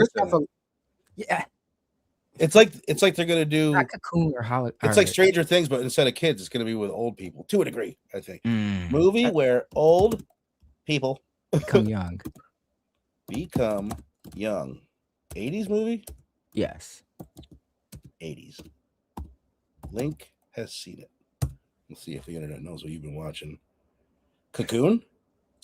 it's like they're gonna do Cocoon or Hollow. It's like Stranger Things, but instead of kids, it's gonna be with old people to a degree. I think movie where old people become young. 80s movie? Yes. 80s. Link has seen it. Let's see if the internet knows what you've been watching. Cocoon?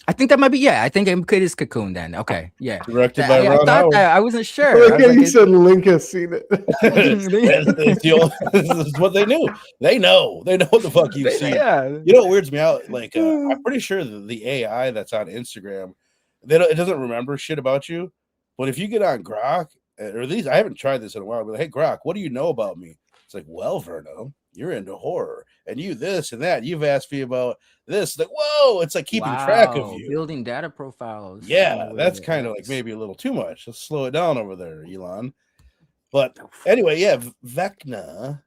I think that might be, I think it is Cocoon then. Okay, yeah. Directed by Ron Howard. I wasn't sure. You said Link has seen it. This is what they knew. They know what the fuck you've seen. Yeah. You know what weirds me out? Like, I'm pretty sure the AI that's on Instagram, it doesn't remember shit about you. But if you get on Grok, or these, I haven't tried this in a while, but hey, Grok, what do you know about me? It's like, well, Verno, you're into horror, and you this and that. You've asked me about this. Like, whoa, it's like keeping track of you. Building data profiles. Yeah, that's kind of like maybe a little too much. Let's slow it down over there, Elon. But anyway, Vecna.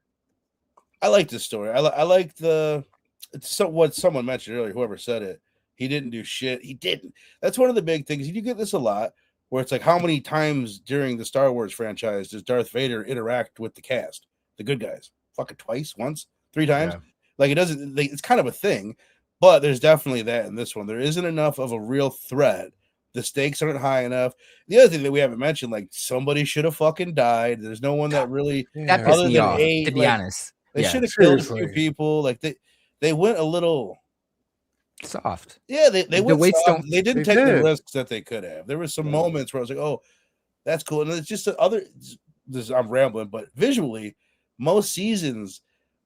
I like this story. I like what someone mentioned earlier, whoever said it. He didn't do shit. He didn't. That's one of the big things. You get this a lot, where it's like, how many times during the Star Wars franchise does Darth Vader interact with the cast, the good guys? Fucking twice, once, 3 times. Yeah. Like, it doesn't. It's kind of a thing, but there's definitely that in this one. There isn't enough of a real threat The stakes aren't high enough. The other thing that we haven't mentioned, like somebody should have fucking died. There's no one that really, That pissed other me than off, eight, to be like honest. they Yeah, should have killed a few Seriously. people. Like they went a little. soft. Yeah, they The went weights soft. don't- They didn't They take the did. risks that they could have. There were some Yeah. moments where I was like, "Oh, that's cool," and it's just the other. I'm rambling, but visually, most seasons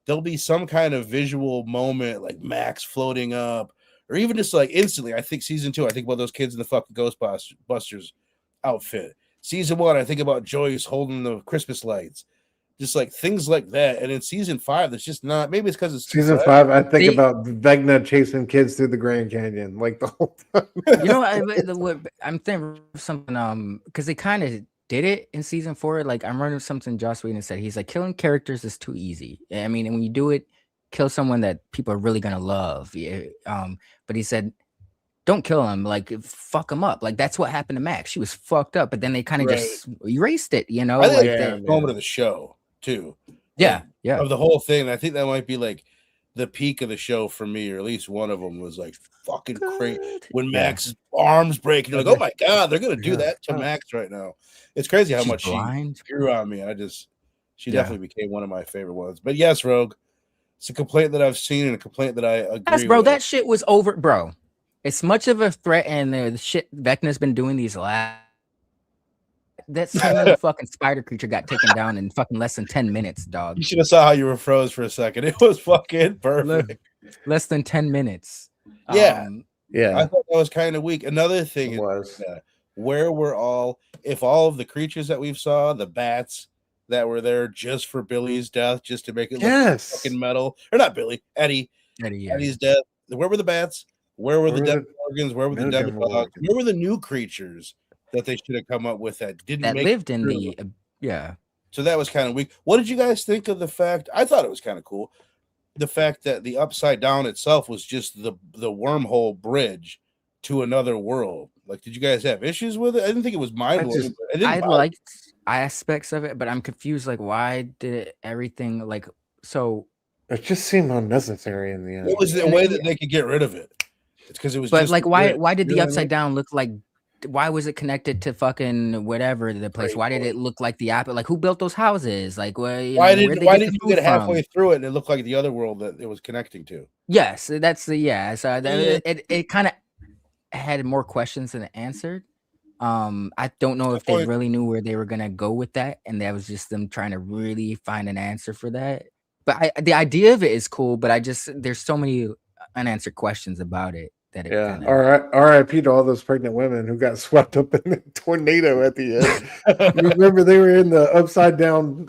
there'll be some kind of visual moment, like Max floating up, or even just like instantly. I think season 2, I think about those kids in the fucking Ghostbusters outfit. Season 1, I think about Joyce holding the Christmas lights. Just like things like that. And in season 5, there's just not. Maybe it's because it's too Season fresh. 5, I think They- about Vecna chasing kids through the Grand Canyon like the whole time. You know, I'm thinking of something because they kind of did it in season 4. Like I'm running something Joss Whedon said. He's like, killing characters is too easy. I mean, and when you do it, kill someone that people are really gonna love. Yeah, but he said, don't kill him. Like fuck him up. Like that's what happened to Max. She was fucked up, but then they kind of Right. just erased it. You know, I think like Yeah, that's they- the moment of the show too. yeah, yeah. Of the whole thing. I think that might be like the peak of the show for me, or at least one of them was like fucking crazy. When Yeah. Max's arms break, and you're like, oh my god, they're gonna do Yeah. that to Max right now. It's crazy how She's much blind. she grew on me. She Yeah. definitely became one of my favorite ones. But yes, Rogue, it's a complaint that I've seen and a complaint that I agree Yes, bro, with. that shit was over, bro. It's much of a threat, and the shit Vecna's been doing these last. That same little fucking spider creature got taken down in fucking less than 10 minutes, dog. You should have saw how you were froze for a second. It was fucking perfect. Less than 10 minutes. Yeah. Um, I Yeah, thought that was kind of weak. Another thing it is was. where were all of the creatures that we've saw, the bats that were there just for Billy's death, just to make it look Yes. fucking metal, or not Billy, Eddie, yeah. Eddie's death. Where were the bats? Where were the Where dead were organs? Where were the no dead Demogorgons. dogs? Where were the new creatures that they should have come up with that didn't That make lived in through? the yeah. So that was kind of weak. What did you guys think of the fact? I thought it was kind of cool. The fact that the upside down itself was just the wormhole bridge to another world. Like, did you guys have issues with it? I didn't think it was mind blowing. I liked aspects of it, but I'm confused. Like, why did everything like so? It just seemed unnecessary in the end. It was the And way it- that they could get rid of it. It's because it was. But just like, a why? bridge. Why did You the know what I upside mean? down look like? Why was it connected to fucking whatever the place? Great Why did point. it look like the apple? Like, who built those houses? Like, why Why did didn't the you food get halfway from? through it and it looked like the other world that it was connecting to? Yes, that's the yeah. So Yeah. it kind of had more questions than it answered. I don't know if they point. really knew where they were gonna go with that, and that was just them trying to really find an answer for that. But the idea of it is cool, but there's so many unanswered questions about it that it Yeah. kind All of right. R.I.P. to all those pregnant women who got swept up in the tornado at the end. You remember they were in the upside down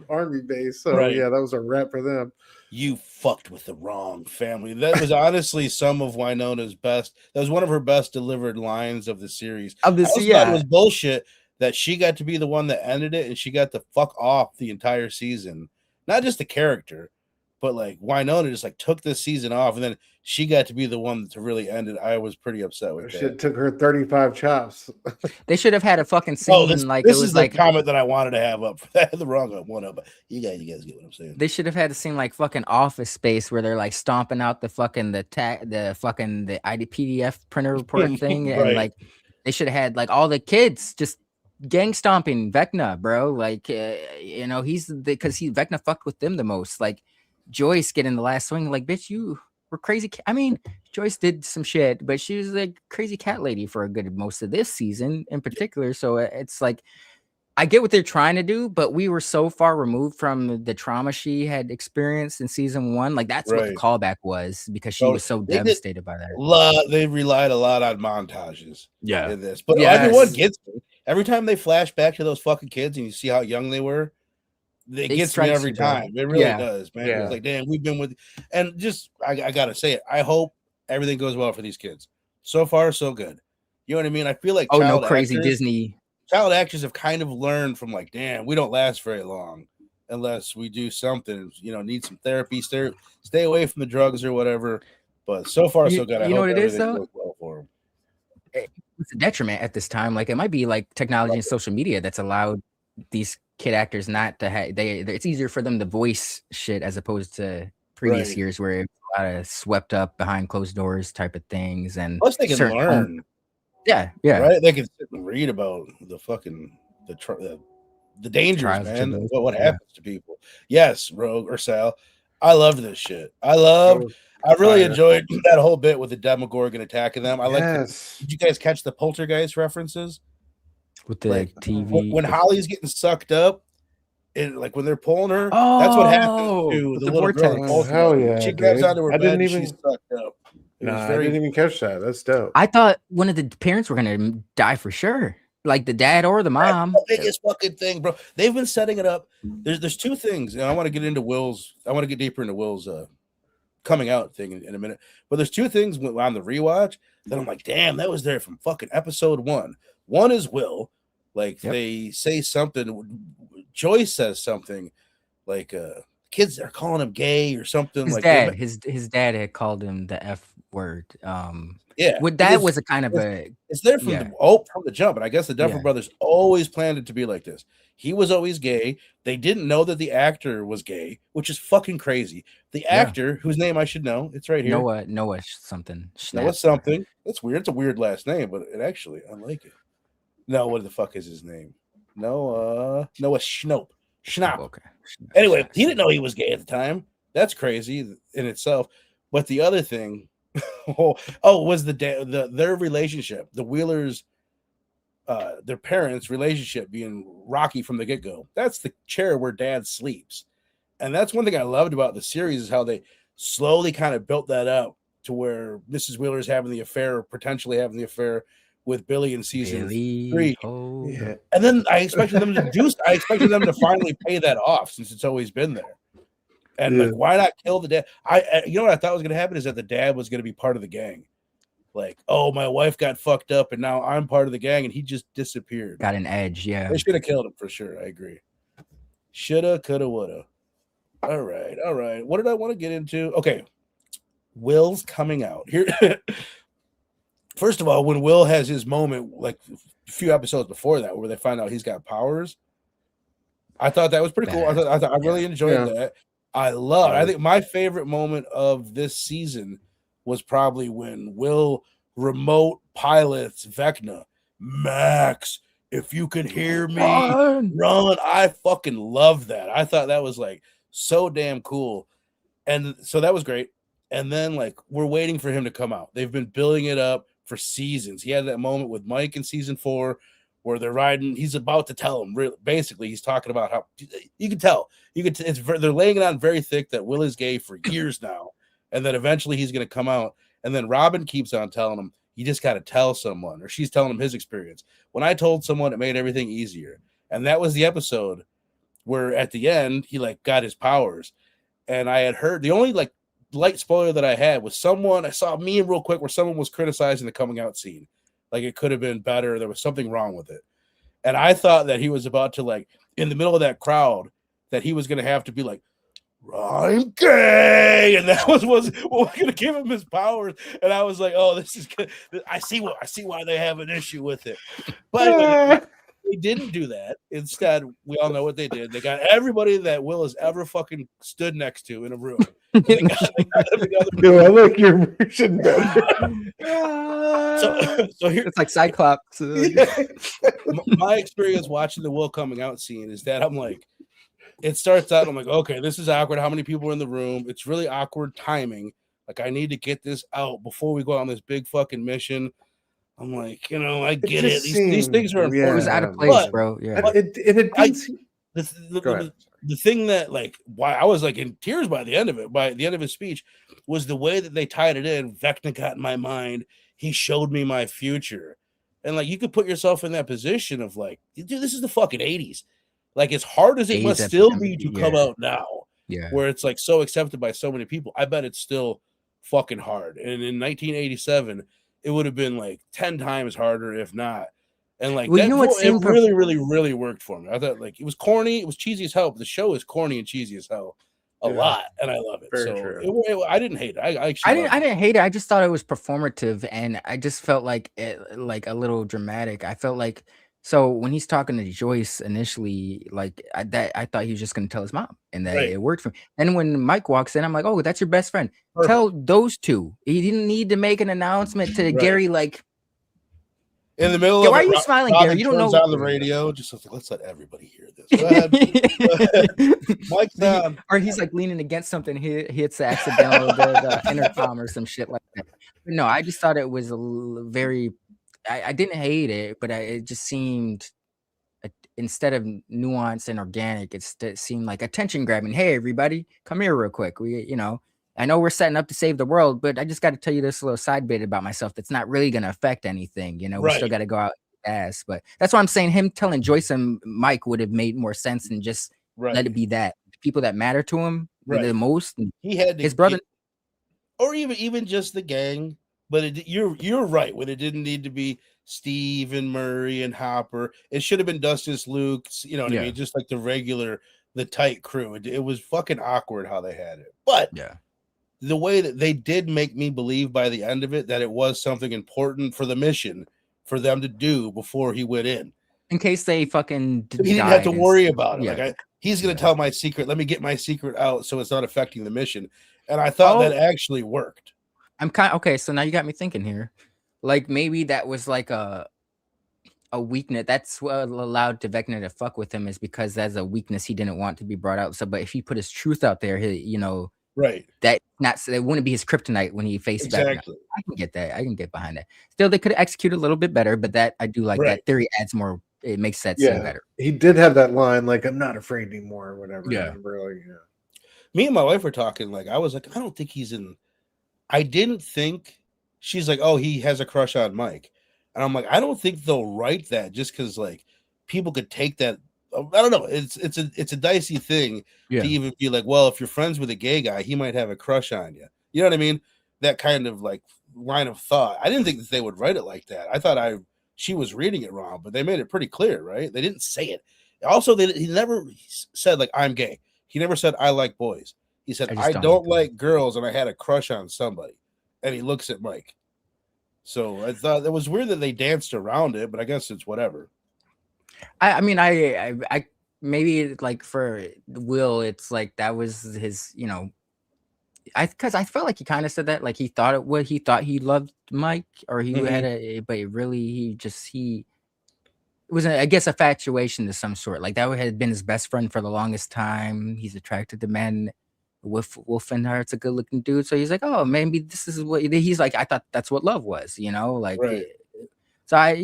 army base. So Right. yeah, that was a wrap for them. You fucked with the wrong family. That was honestly some of Winona's best. That was one of her best delivered lines of the series. of I this. also thought Yeah, it was bullshit that she got to be the one that ended it and she got to fuck off the entire season. Not just the character, but like Winona just like took this season off and then she got to be the one to really end it. I was pretty upset with Shit that. took her 35 chops. they should have had a fucking scene Oh, this like is it was the like comment that I wanted to have up for that. The wrong one up. But you guys get what I'm saying. they should have had a scene like fucking Office Space where they're like stomping out the fucking the ID PDF printer report thing, and Right. like they should have had like all the kids just gang stomping Vecna, bro. Like he's because Vecna fucked with them the most. Like Joyce getting the last swing, like bitch, you were crazy. I mean, Joyce did some shit, but she was like crazy cat lady for a good most of this season in particular. So it's like. I get what they're trying to do, but we were so far removed from the trauma she had experienced in season 1. Like that's what the Right. callback was because she So was so they did- devastated by that. They relied a lot on montages Yeah. in this, but Yes. everyone gets me. Every time they flash back to those fucking kids and you see how young they were, it gets me strikes every you, bro. time. It really Yeah. does, man. Yeah. It's like, damn, we've been with, and just I gotta say it. I hope everything goes well for these kids. So far, so good. You know what I mean? I feel like Oh no, child crazy actors- Disney. Child actors have kind of learned from like, damn, we don't last very long unless we do something. Need some therapy, stay away from the drugs or whatever. But so far, so good. I You know hope what it is, everything though? goes well for them. It's a detriment at this time. Like it might be like technology and social media that's allowed these kid actors not to have it's easier for them to voice shit as opposed to previous Right. years where it's a lot of swept up behind closed doors type of things and Plus, they can certain- learn. Yeah. right? They can sit and read about the fucking the dangers, Trials and man. tribulations, What yeah. happens to people? Yes, Rogue or Sal. I loved this shit. I was really fire. enjoyed that whole bit with the Demogorgon attacking them. I like. Yes. Did you guys catch the poltergeist references? With the Like TV. when Holly's getting sucked up, and like when they're pulling her, that's what happens Oh, to with the the little girl. vortex. Oh, hell yeah, She grabs dude. onto her I bed didn't and even. she's sucked up. It was Nah, I very. didn't even catch that. That's dope. I thought one of the parents were gonna die for sure, like the dad or the That's mom. the biggest fucking thing, bro. They've been setting it up. There's two things, and I want to get into Will's. I want to get deeper into Will's coming out thing in a minute. But there's two things on the rewatch that I'm like, damn, that was there from fucking episode 1. One is Will, like they say something. Joyce says something like kids are calling him gay or something. His like dad, his dad had called him the F word. Yeah, that was a kind of it's there from from the jump, and I guess the Duffer Brothers always planned it to be like this. He was always gay. They didn't know that the actor was gay, which is fucking crazy. The actor, whose name I should know, it's right here. Noah something. Noah something. That's weird. It's a weird last name, but it actually I like it. No, what the fuck is his name? Noah Schnopp. Okay. Anyway, he didn't know he was gay at the time. That's crazy in itself. But the other thing, was their relationship, the Wheelers, their parents' relationship being rocky from the get-go. That's the chair where dad sleeps. And that's one thing I loved about the series is how they slowly kind of built that up to where Mrs. Wheeler's having the affair, or potentially having the affair with Billy in season 3. Yeah. And then I expected them to finally pay that off since it's always been there. And like, why not kill the dad? You know what I thought was going to happen is that the dad was going to be part of the gang. Like, oh, my wife got fucked up and now I'm part of the gang, and he just disappeared. Got an edge, yeah. They should have killed him for sure. I agree. Shoulda, coulda, woulda. All right. What did I want to get into? Okay, Will's coming out here. First of all, when Will has his moment, like a few episodes before that, where they find out he's got powers, I thought that was pretty cool. I really enjoyed that. I think my favorite moment of this season was probably when Will remote pilots Vecna. Max, if you can hear me, run. I fucking love that. I thought that was like so damn cool. And so that was great. And then like we're waiting for him to come out. They've been building it up for seasons. He had that moment with Mike in season 4 where they're riding. He's about to tell him. Basically, he's talking about how you can tell. They're laying it on very thick that Will is gay for years now, and that eventually he's going to come out. And then Robin keeps on telling him, "You just got to tell someone," or she's telling him his experience. When I told someone, it made everything easier. And that was the episode where at the end he like got his powers. And I had heard the only like light spoiler that I had was I saw a meme real quick where someone was criticizing the coming out scene. Like it could have been better. There was something wrong with it. And I thought that he was about to like in the middle of that crowd that he was going to have to be like, I'm gay. And that was what was going to give him his powers. And I was like, oh, this is good. I see why they have an issue with it. But anyway, they didn't do that. Instead, we all know what they did. They got everybody that Will has ever fucking stood next to in a room. They got Dude, I like your version better. So here, it's like Cyclops. My experience watching the Will coming out scene is that I'm like, it starts out, I'm like, okay, this is awkward. How many people are in the room? It's really awkward timing. Like, I need to get this out before we go on this big fucking mission. I'm like, I get it. These things are important. It was out of place, bro. Yeah. The thing that, like, why I was like in tears by the end of it, by the end of his speech, was the way that they tied it in. Vecna got in my mind. He showed me my future. And like, you could put yourself in that position of like, dude, this is the fucking 80s. Like, as hard as it must still be to come out now, where it's like so accepted by so many people, I bet it's still fucking hard. And in 1987, it would have been like 10 times harder, if not. And like, it really, really, really worked for me. I thought like it was corny, it was cheesy as hell. But the show is corny and cheesy as hell a lot, and I love it. I didn't hate it. I didn't hate it. I just thought it was performative, and I just felt like like a little dramatic. I felt like when he's talking to Joyce initially, like I thought he was just gonna tell his mom, and that it worked for me. And when Mike walks in, I'm like, oh, that's your best friend. Perfect. Tell those two. He didn't need to make an announcement to Gary like, In the middle Yeah, of why it, are you smiling, Robin Gary? You don't turns know. on the radio. Just like, let's let everybody hear this. Go ahead. Go ahead. Mike's on. Or he's like leaning against something. He hits the accidental the intercom or some shit like that. But no, I just thought it was very. I didn't hate it, but it just seemed instead of nuanced and organic, it seemed like attention grabbing. Hey, everybody, come here real quick. I know we're setting up to save the world, but I just got to tell you this little side bit about myself that's not really going to affect anything. We still Right. got to go out ass. But that's why I'm saying him telling Joyce and Mike would have made more sense than just let it be that people that matter to him the most. He had to his brother, or even just the gang. But you're right. When it didn't need to be Steve and Murray and Hopper, it should have been Dustin, Luke. You know what I mean? Just like the tight crew. It was fucking awkward how they had it. But the way that they did make me believe by the end of it that it was something important for the mission for them to do before he went in case they fucking he didn't have to worry about it. Yeah. He's gonna tell my secret. Let me get my secret out so it's not affecting the mission. And I thought that actually worked. I'm kind of okay. So now you got me thinking here. Like maybe that was like a weakness. That's what allowed Vecna to fuck with him, is because that's a weakness he didn't want to be brought out. So, but if he put his truth out there, that it wouldn't be his kryptonite when he faced Vecna. I can get that. I can get behind that. Still, they could execute a little bit better, but that I do like that theory adds more. It makes that seem better. He did have that line, like, I'm not afraid anymore, or whatever. Yeah. Me and my wife were talking, like, I was like, I don't think he's in. I didn't think. She's like, oh, he has a crush on Mike. And I'm like, I don't think they'll write that just because, like, people could take that. I don't know. It's a dicey thing to even be like, well, if you're friends with a gay guy, he might have a crush on you. You know what I mean? That kind of like line of thought. I didn't think that they would write it like that. I thought she was reading it wrong, but they made it pretty clear, right? They didn't say it. Also, he never said like I'm gay. He never said I like boys. He said I don't like girls, and I had a crush on somebody. And he looks at Mike. So I thought it was weird that they danced around it, but I guess it's whatever. I mean, I maybe like for Will, it's like that was his, because I felt like he kind of said that, like he thought he loved Mike, or he had but really it was I guess a infatuation of some sort. Like that had been his best friend for the longest time. He's attracted to men. Wolfenhart's a good looking dude, so he's like, oh, maybe this is what he's like. I thought that's what love was, like. So I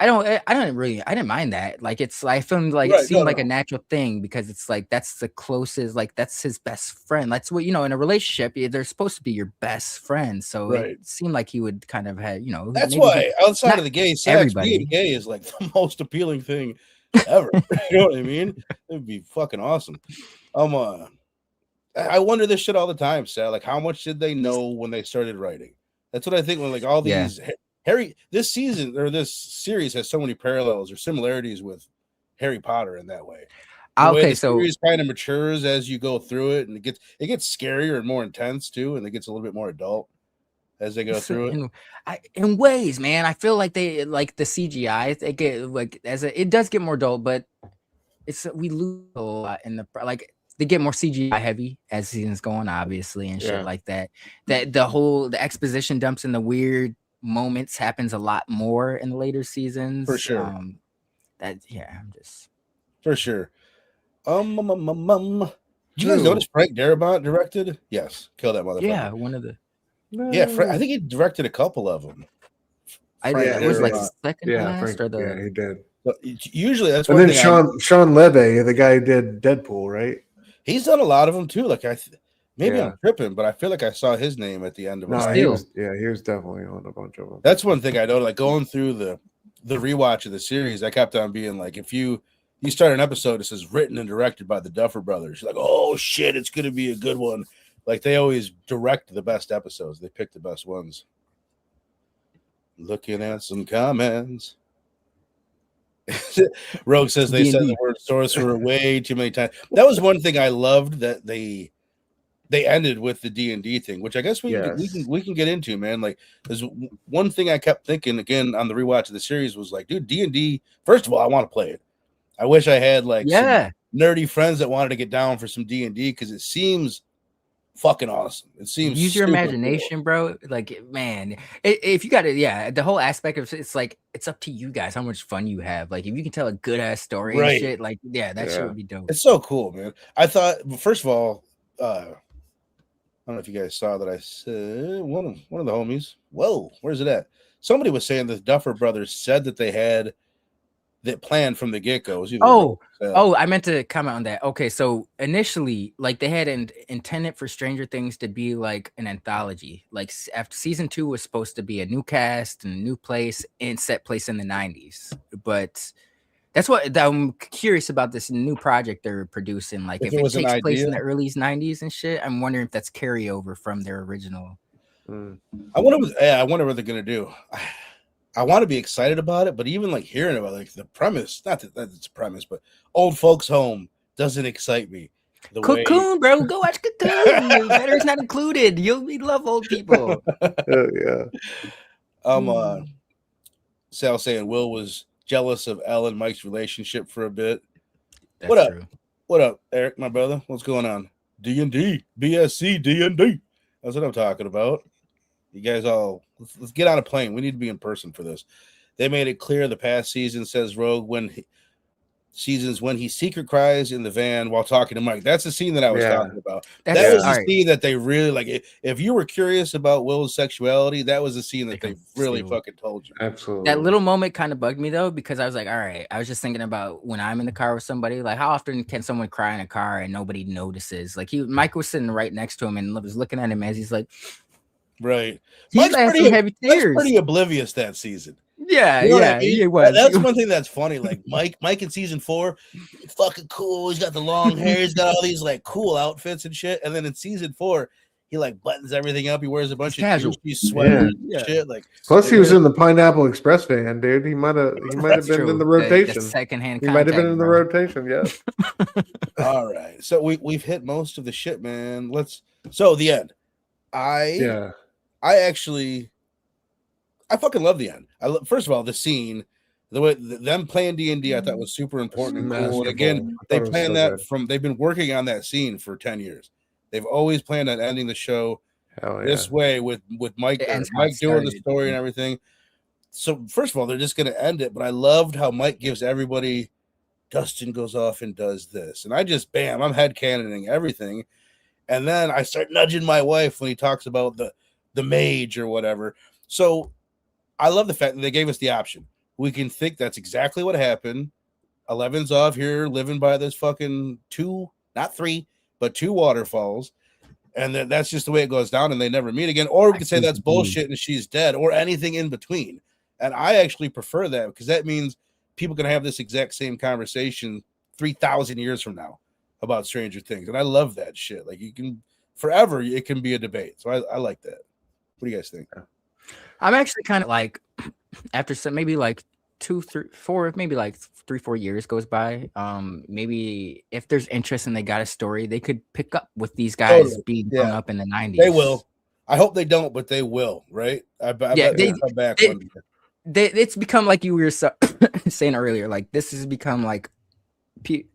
didn't mind that. Like I filmed like it seemed like a natural thing because it's like that's the closest, like that's his best friend. That's what in a relationship they're supposed to be your best friend. So it seemed like he would kind of have That's why outside of the gay sex, being gay is like the most appealing thing ever. You know what I mean? It'd be fucking awesome. I wonder this shit all the time, Sal. Like, how much did they know when they started writing? That's what I think. When like all these this season or this series has so many parallels or similarities with Harry Potter in that way. The series kind of matures as you go through it, and it gets scarier and more intense too, and it gets a little bit more adult as they go through it. In ways, man, I feel like they like the CGI. They get like it does get more adult, but we lose a lot in they get more CGI heavy as seasons go on, obviously, and shit like that. That the exposition dumps and the weird moments happens a lot more in the later seasons. For sure. For sure. Did you guys notice Frank Darabont directed? Yes. Kill that motherfucker. Yeah, one of the. Yeah, I think he directed a couple of them. It was like second last or the. Yeah, he did. But usually that's and then Sean Levy, the guy who did Deadpool, right? He's done a lot of them too. Like maybe I'm tripping, but I feel like I saw his name at the end of it. He was definitely on a bunch of them. That's one thing I know. Like going through the rewatch of the series, I kept on being like, if you start an episode that says written and directed by the Duffer Brothers, you're like, oh shit, it's gonna be a good one. Like they always direct the best episodes. They pick the best ones. Looking at some comments. Rogue says they said the word sorcerer way too many times. That was one thing I loved that they ended with the D&D thing, which I guess we can get into, man. Like there's one thing I kept thinking again on the rewatch of the series was like, dude, D&D, first of all, I want to play it. I wish I had like some nerdy friends that wanted to get down for some D&D because it seems fucking awesome. It seems use your super imagination, bro. Like, man, if you got it, yeah, the whole aspect of it's like it's up to you guys how much fun you have. Like, if you can tell a good ass story and Right. shit, like, yeah, that shit Yeah. would be dope. It's so cool, man. I thought, first of all, I don't know if you guys saw that I said one of the homies. Whoa, where's it at? Somebody was saying the Duffer Brothers said that they had that plan from the get-go. Oh, I meant to comment on that. Okay, so initially, like, they had intended for Stranger Things to be like an anthology. Like, after season 2 was supposed to be a new cast and a new place and set place in the 90s. But that's what I'm curious about, this new project they're producing. Like, If if it it was an takes place in idea. the early 90s and shit, I'm wondering if that's carryover from their original. I wonder what they're gonna do. I want to be excited about it, but even like hearing about like the premise, not that it's a premise, but old folks home doesn't excite me. The Cocoon, bro, go watch Cocoon. Batteries not included. You'll love old people. Yeah. Sal saying Will was jealous of Elle and Mike's relationship for a bit. That's What up? true. What up, Eric, my brother? What's going on? D&D, BSC, D&D. That's what I'm talking about. You guys all, let's get on a plane. We need to be in person for this. They made it clear the past season, says Rogue, when he secret cries in the van while talking to Mike. That's the scene that I was talking about. That was the scene that they really like. If you were curious about Will's sexuality, that was the scene that they really fucking told you. Absolutely. That little moment kind of bugged me though, because I was like, all right, I was just thinking about when I'm in the car with somebody, like how often can someone cry in a car and nobody notices? Like Mike was sitting right next to him and was looking at him as he's like, right. Mike's pretty oblivious that season. Yeah, you know yeah, I mean? it was. That's one thing that's funny. Like Mike in season 4, he's fucking cool. He's got the long hair. He's got all these like cool outfits and shit. And then in season 4, he like buttons everything up. He wears a bunch of sweaters and shit. Like, plus he was in the Pineapple Express van, dude. He might have been in the rotation. The secondhand. He might have been in the rotation. Yes. All right. So we've hit most of the shit, man. So the end. I fucking love the end. First of all, the scene, the way them playing D&D, I thought was super important and cool. And again, they planned they've been working on that scene for 10 years. They've always planned on ending the show this way with Mike doing the story and everything. So first of all, they're just going to end it. But I loved how Mike gives everybody, Dustin goes off and does this. And I just, bam, I'm headcanoning everything. And then I start nudging my wife when he talks about the mage or whatever. So I love the fact that they gave us the option. We can think that's exactly what happened. 11's off here living by this fucking 2, not 3, but 2 waterfalls. And that's just the way it goes down and they never meet again. Or we can say that's bullshit and she's dead or anything in between. And I actually prefer that because that means people can have this exact same conversation 3,000 years from now about Stranger Things. And I love that shit. Like you can forever, it can be a debate. So I like that. What do you guys think? I'm actually kind of like, after some maybe like 2, 3, 4, maybe like 3, 4 years goes by. Maybe if there's interest and they got a story, they could pick up with these guys being grown up in the 90s. They will. I hope they don't, but they will, right? I bet they'll come back one day. It's become like you were saying earlier, like this has become like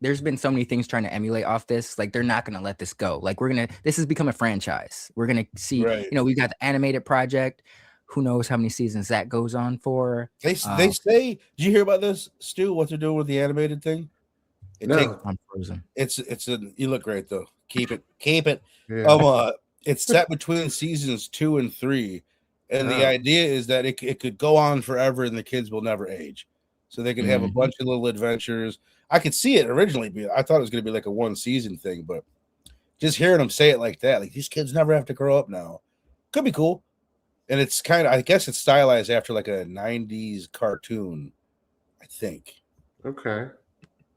there's been so many things trying to emulate off this. Like they're not gonna let this go. Like this has become a franchise. We're gonna see, we got the animated project. Who knows how many seasons that goes on for? They say, did you hear about this, Stu? What they're doing with the animated thing? I'm frozen. You look great though. Keep it. Yeah. It's set between seasons 2 and 3, and the idea is that it could go on forever, and the kids will never age, so they can have a bunch of little adventures. I could see it originally I thought it was going to be like a 1-season thing, but just hearing them say it like that, like these kids never have to grow up now, could be cool. And it's kind of, I guess it's stylized after like a 90s cartoon, I think. Okay.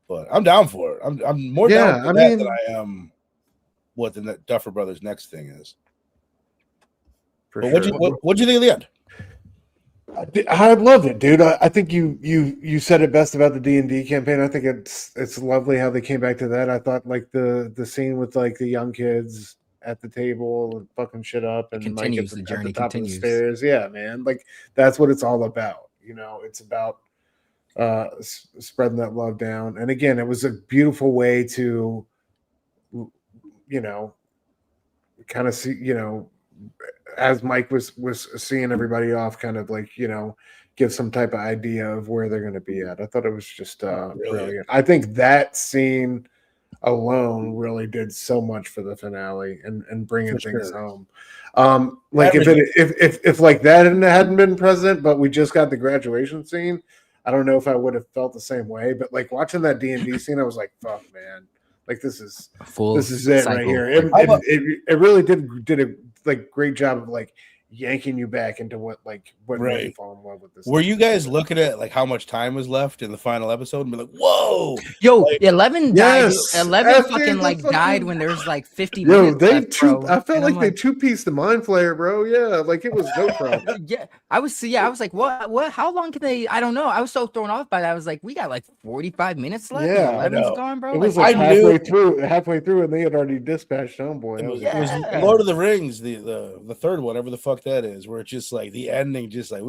But I'm down for it. I'm more down for that than I am what the Duffer Brothers' next thing is. But what'd you think of the end? I loved it, dude. I think you said it best about the D&D campaign. I think it's lovely how they came back to that. I thought like the scene with like the young kids at the table and fucking shit up and Mike at the top of the stairs. Yeah, man. Like that's what it's all about. It's about spreading that love down. And again, it was a beautiful way to, kind of see, as Mike was seeing everybody off, kind of like, give some type of idea of where they're going to be at. I thought it was just brilliant. I think that scene alone really did so much for the finale and bringing things home. Like if like that hadn't been present, but we just got the graduation scene, I don't know if I would have felt the same way. But like watching that D&D scene, I was like, "Fuck, man! Like this is it right here." It really did a like great job of like yanking you back into what made you fall in love with this. Were you guys looking at like how much time was left in the final episode and be like, "Whoa, yo, like, 11 died. 11 fucking like died when there was like 50 minutes left, bro. I felt like they two-pieced the mind flayer, bro. Yeah, like it was no problem. I was like, what? How long can they? I don't know. I was so thrown off by that. I was like, we got like 45 minutes left. Yeah, 11's gone, bro. It was like halfway through, and they had already dispatched Homeboy. It was Lord of the Rings, the third one, whatever the fuck that is, where it's just like the ending, just like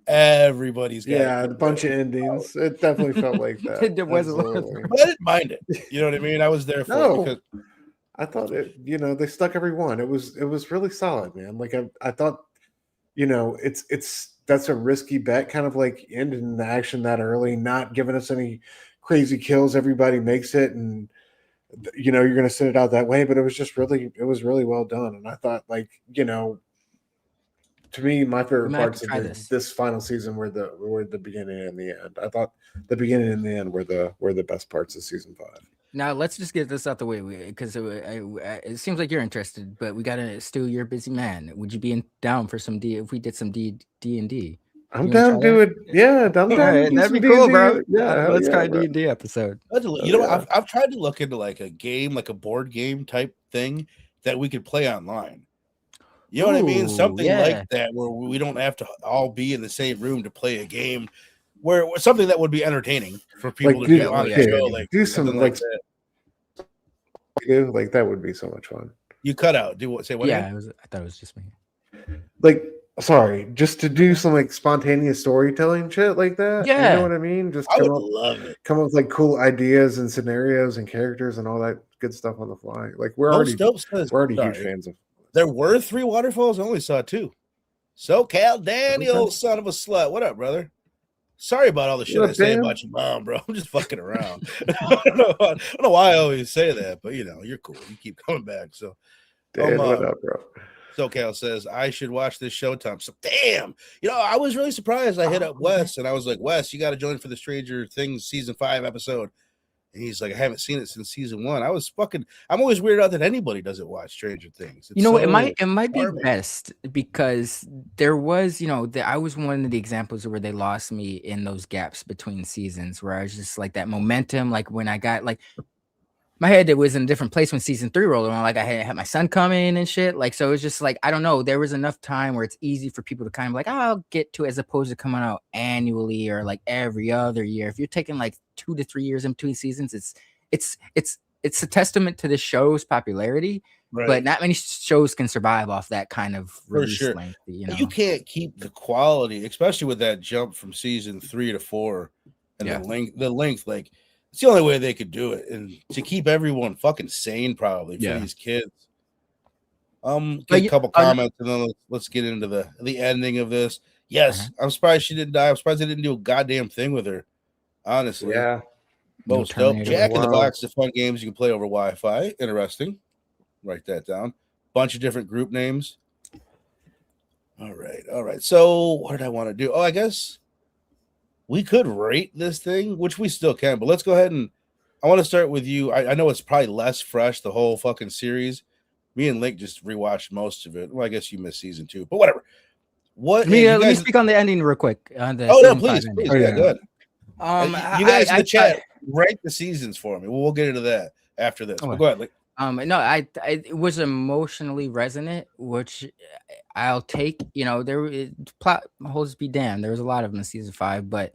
everybody's got a bunch of endings. It definitely felt like that. There was a lot of but I didn't mind it. You know what I mean? I was there for it because I thought it, they stuck every one. It was really solid, man. Like I thought, that's a risky bet, kind of like ending the action that early, not giving us any crazy kills. Everybody makes it, and you're going to sit it out that way. But it was really well done, and I thought, like, to me, my favorite parts of this final season were the beginning and the end. I thought the beginning and the end were the best parts of season 5. Now let's just get this out the way, because it seems like you're interested, but we gotta. Stu, you're a busy man. Would you be down for some D? If we did some D&D, I'm down to do it. Yeah, I'm down. Right, that'd be cool, bro. Yeah, let's try a D&D episode. I've tried to look into like a game, like a board game type thing that we could play online. You know what I mean? Something like that, where we don't have to all be in the same room to play a game, where something that would be entertaining for people to do on the show. Like do something like that. Like that would be so much fun. You cut out. Say what? Yeah, I thought it was just me. Like, sorry, just to do some like spontaneous storytelling shit like that. Yeah, you know what I mean. Just I would love it. Come up with like cool ideas and scenarios and characters and all that good stuff on the fly. Like we're already huge fans of. There were 3 waterfalls. I only saw 2. SoCal Daniel, son of a slut. What up, brother? Sorry about all the shit I say about your mom, bro. I'm just fucking around. I don't know why I always say that, but you're cool. You keep coming back. So, Dan, what up, bro? SoCal says I should watch this Showtime. So, damn, I was really surprised. I hit up Wes and I was like, Wes, you got to join for the Stranger Things season 5 episode. And he's like, I haven't seen it since season 1. I'm always weirded out that anybody doesn't watch Stranger Things. It might be best because there was, I was one of the examples where they lost me in those gaps between seasons, where I was just like that momentum, like when I got like my head, it was in a different place when season 3 rolled around. Like I had my son coming and shit. Like, so it was just like, I don't know. There was enough time where it's easy for people to kind of like, I'll get to, as opposed to coming out annually or like every other year. If you're taking like 2 to 3 years in between seasons, it's a testament to the show's popularity. Right. But not many shows can survive off that kind of release length. You can't keep the quality, especially with that jump from season 3 to 4 and the length. Like, it's the only way they could do it, and to keep everyone fucking sane, probably for these kids. Get a couple comments, and then let's get into the ending of this. Yes, I'm surprised she didn't die. I'm surprised they didn't do a goddamn thing with her. Honestly, most dope. Jack in the Box is fun games you can play over Wi-Fi. Interesting. Write that down. Bunch of different group names. All right. So what did I want to do? I guess we could rate this thing, which we still can, but let's go ahead and I want to start with you. I know it's probably less fresh, the whole fucking series. Me and Link just rewatched most of it. Well, I guess you missed season 2, but whatever. Let me speak on the ending real quick. Please. Yeah, good. You guys in the chat, rank the seasons for me. We'll get into that after this. But go ahead, Link. It was emotionally resonant, which I'll take. Plot holes be damned. There was a lot of them in season 5, but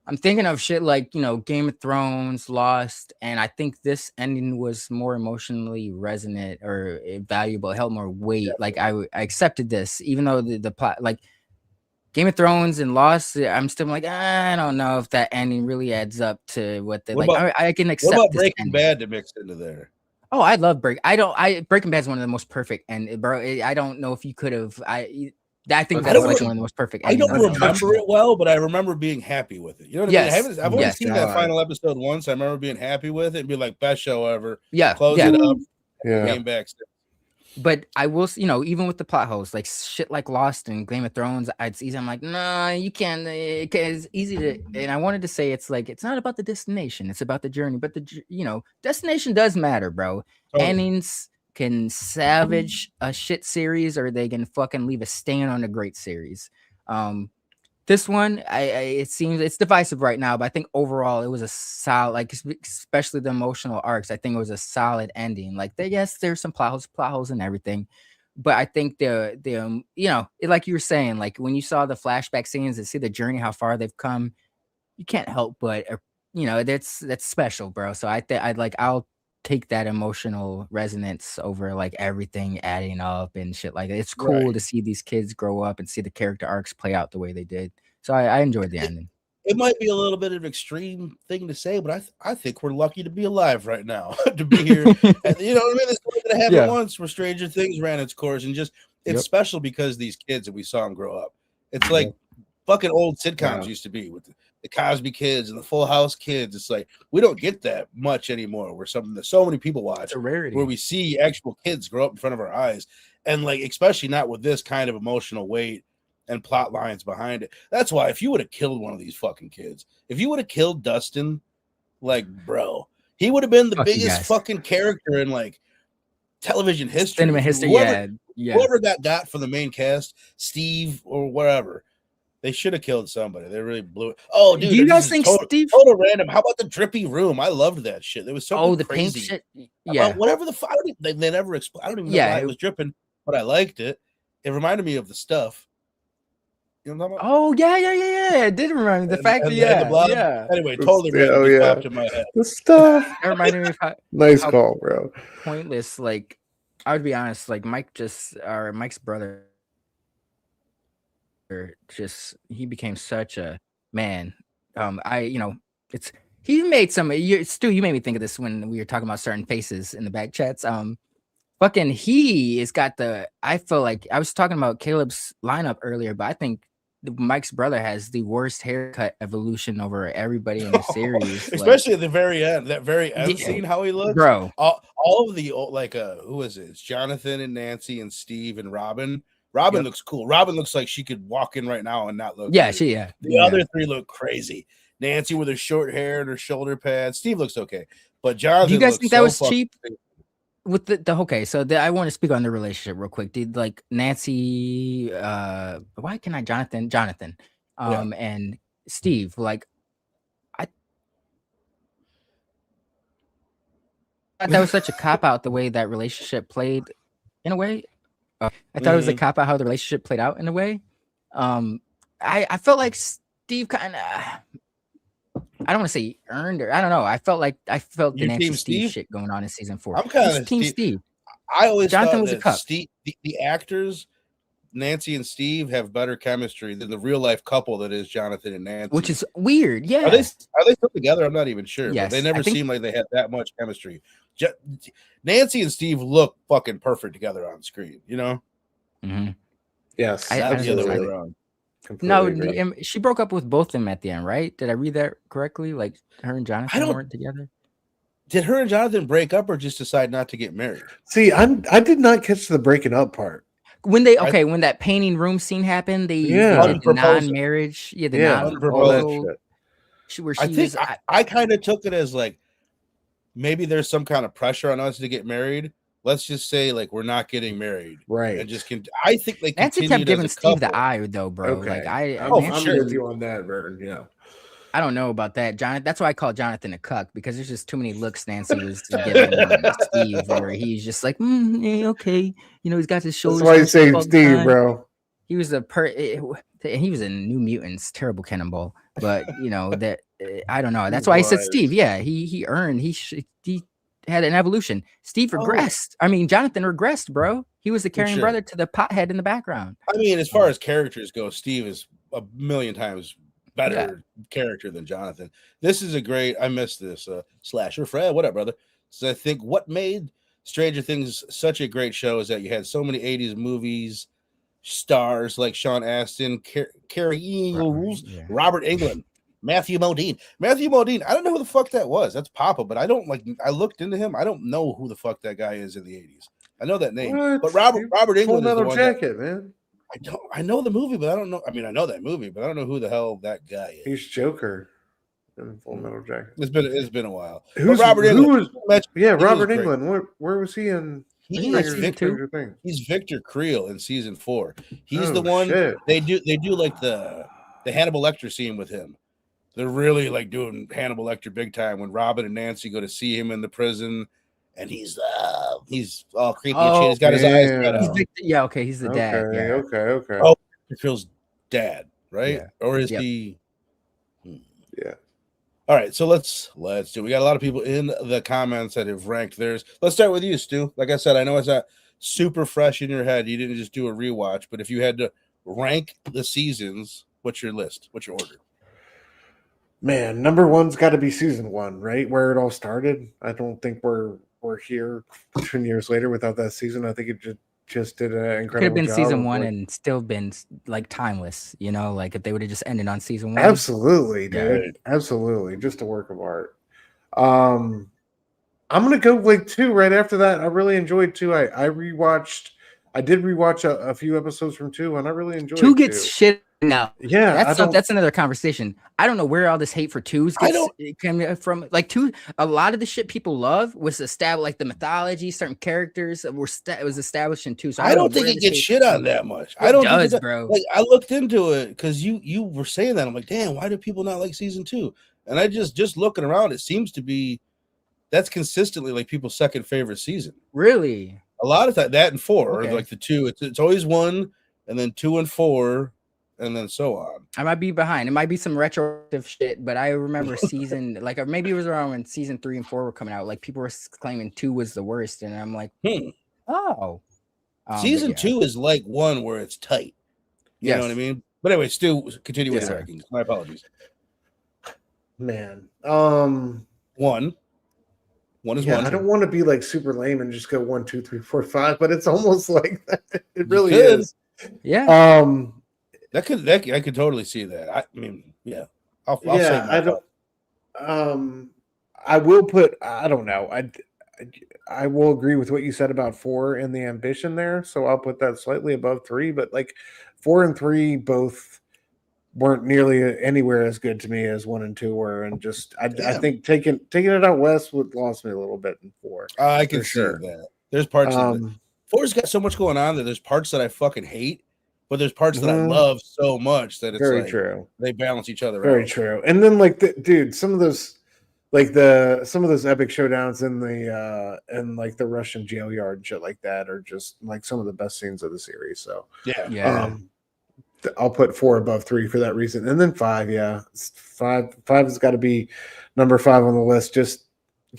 I'm thinking of shit like Game of Thrones, Lost, and I think this ending was more emotionally resonant or valuable. It held more weight. Like I accepted this, even though the plot, like Game of Thrones and Lost, I'm still like, I don't know if that ending really adds up to what they like. I can accept. What about Breaking Bad to mix into there? Oh, I love Breaking Bad is one of the most perfect, and bro, I don't know if you could have. I think I that's don't like re- one of the most perfect. I don't endings of remember it well, but I remember being happy with it. You know what I Yes. mean? I've only Yes. seen that final episode once. I remember being happy with it and be like, best show ever. Yeah. Close Yeah. it up. Yeah. Came back. But I will, even with the plot holes, like shit like Lost and Game of Thrones, it's easy. I'm like, nah, you can't. It's easy to. And I wanted to say it's like it's not about the destination; it's about the journey. But destination does matter, bro. Totally. Endings can savage a shit series, or they can fucking leave a stain on a great series. This one, it seems it's divisive right now, but I think overall it was a solid, like especially the emotional arcs. I think it was a solid ending. Like, yes, there's some plot holes and everything, but I think like you were saying, like when you saw the flashback scenes and see the journey, how far they've come, you can't help but that's special, bro. So I'll take that emotional resonance over like everything adding up and shit like that. It's cool to see these kids grow up and see the character arcs play out the way they did. So I enjoyed the ending. It might be a little bit of an extreme thing to say, but I think we're lucky to be alive right now, to be here. And, you know what I mean? This only going to happen once where Stranger Things ran its course, and it's special because these kids that we saw them grow up. It's like fucking old sitcoms used to be with the Cosby Kids and the Full House Kids. It's like we don't get that much anymore. Where something that so many people watch, it's a rarity, where we see actual kids grow up in front of our eyes, and like especially not with this kind of emotional weight and plot lines behind it. That's why if you would have killed one of these fucking kids, if you would have killed Dustin, like, bro, he would have been the biggest fucking character in like television history. Cinema history, whoever got for the main cast, Steve or whatever, they should have killed somebody. They really blew it. Oh, dude, do you guys think Steve? Total random. How about the drippy room? I loved that shit. There was something the crazy. pink shit. Yeah, whatever the fuck. They never explained. I don't even know why it was dripping, but I liked it. It reminded me of the stuff. You know what I'm talking about? Oh yeah. It did remind me the fact that the blood. Anyway, totally popped in my head. The stuff. That reminded me of nice call, bro. Pointless. Like I would be honest, like Mike's brother, he became such a man. He made some. Stu, you made me think of this when we were talking about certain faces in the back chats. Fucking he has got I feel like I was talking about Caleb's lineup earlier, but I think Mike's brother has the worst haircut evolution over everybody in the series, especially at the very end. That very end scene, how he looks, bro. All of the who is it? It's Jonathan and Nancy and Steve and Robin. Robin looks cool. Robin looks like she could walk in right now and not look. Yeah, The other three look crazy. Nancy with her short hair and her shoulder pads. Steve looks okay, but Jonathan. Do you guys think that was cheap? With I want to speak on the relationship real quick. Did like Nancy why can I Jonathan and Steve, like I thought that was such a cop out the way that relationship played in a way. I thought it was a cop out how the relationship played out in a way. I felt like Steve kind of, I don't want to say earned, or I don't know. I felt the Nancy Steve shit going on in season 4. I'm kind of Team Steve. I always Jonathan thought was that a cup. Steve, the actors, Nancy and Steve, have better chemistry than the real life couple that is Jonathan and Nancy, which is weird. Yeah, are they still together? I'm not even sure. Yes, but they never seem like they had that much chemistry. Nancy and Steve look fucking perfect together on screen. You know? Mm-hmm. Yes, not the other way around. No, she broke up with both of them at the end, right? Did I read that correctly? Like her and Jonathan weren't together. Did her and Jonathan break up or just decide not to get married? See, I did not catch the breaking up part. When when that painting room scene happened, they did non-marriage. Yeah, the non-proposal. I kind of took it as like maybe there's some kind of pressure on us to get married. Let's just say like we're not getting married, right? And just I think they Nancy kept giving Steve the eye though, bro. Okay. Like I'm sure with you on that, Vern. Yeah. I don't know about that, Jonathan. That's why I call Jonathan a cuck, because there's just too many looks Nancy was giving Steve, where he's just like, okay, he's got his shoulders. That's why you say Steve, bro. He was he was a New Mutants, terrible cannonball, but that I don't know. That's why I said Steve. Yeah, he earned. He had an evolution. Steve regressed. I mean, Jonathan regressed, bro. He was the carrying brother to the pothead in the background. I mean, as far as characters go, Steve is a million times better character than Jonathan. This is a great. I missed this slasher. Fred, what up, brother? So I think what made Stranger Things such a great show is that you had so many 80s movies stars like Sean Astin, Carrie Eagles, Yeah. Robert Englund, Matthew Modine. Matthew Modine, I don't know who the fuck that was. That's Papa, but I don't like. I looked into him. I don't know who the fuck that guy is in the 80s. I know that name, What? but Robert Full Englund is the Metal one. Jacket, man. I know the movie, but I don't know. I mean, I know that movie, but I don't know who the hell that guy is. He's Joker in Full Metal Jacket. It's been a while. Who's but Robert Englund? Robert Englund. Where was he in? He's Stranger Things? He's Victor Creel in season 4. He's Oh, the one shit. they do like the Hannibal Lecter scene with him. They're really like doing Hannibal Lecter big time when Robin and Nancy go to see him in the prison, and he's all creepy and shit. He's got his eyes cut out. Yeah, okay, he's the dad. Yeah. Okay. Oh, Victor Creel's dad, right? Yeah. Or is Yep. he? Yeah. All right, so let's do. We got a lot of people in the comments that have ranked theirs. Let's start with you, Stu. Like I said, I know it's not super fresh in your head. You didn't just do a rewatch, but if you had to rank the seasons, what's your list? What's your order? Man, number one's got to be season 1, right? Where it all started. I don't think we're here 10 years later without that season. I think it just did an incredible job. Could have been season of, 1 like, and still been like timeless, you know, like if they would have just ended on season 1. Absolutely, dude. Right. Absolutely. Just a work of art. I'm gonna go like 2 right after that. I really enjoyed 2. I did rewatch a few episodes from 2, and I really enjoyed 2 gets shit now. Yeah, That's another conversation. I don't know where all this hate for 2s came from. Like 2, a lot of the shit people love was established, like the mythology, certain characters it was established in 2. So I don't think it gets shit on that much. I don't does, think bro. Like I looked into it because you were saying that. I'm like, damn, why do people not like season 2? And I just looking around, it seems to be that's consistently like people's second favorite season. Really? A lot of that and 4 Okay. or like the 2. It's always 1 and then 2 and 4 and then so on. I might be behind. It might be some retroactive shit, but I remember season like, or maybe it was around when season 3 and 4 were coming out. Like people were claiming 2 was the worst, and I'm like, oh. Season 2 is like 1 where it's tight. You know what I mean? But anyway, Stu, continue with the rankings. My apologies. Man. 1 is 1. I don't want to be like super lame and just go 1, 2, 3, 4, 5, but it's almost like that. It really is. Yeah. I could totally see that. I mean, yeah. I'll say I don't. I will put. I don't know. I will agree with what you said about 4 and the ambition there. So I'll put that slightly above 3. But like 4 and 3 both weren't nearly anywhere as good to me as 1 and 2 were, and just I think taking it out west would lost me a little bit in 4. I can see that. There's parts of 4's got so much going on that there's parts that I fucking hate, but there's parts that I love so much that it's very like true. They balance each other out. Very true. And then like some of those like some of those epic showdowns in the and like the Russian jail yard and shit like that are just like some of the best scenes of the series. So yeah. I'll put 4 above 3 for that reason. And then 5, 5 has got to be number 5 on the list. Just,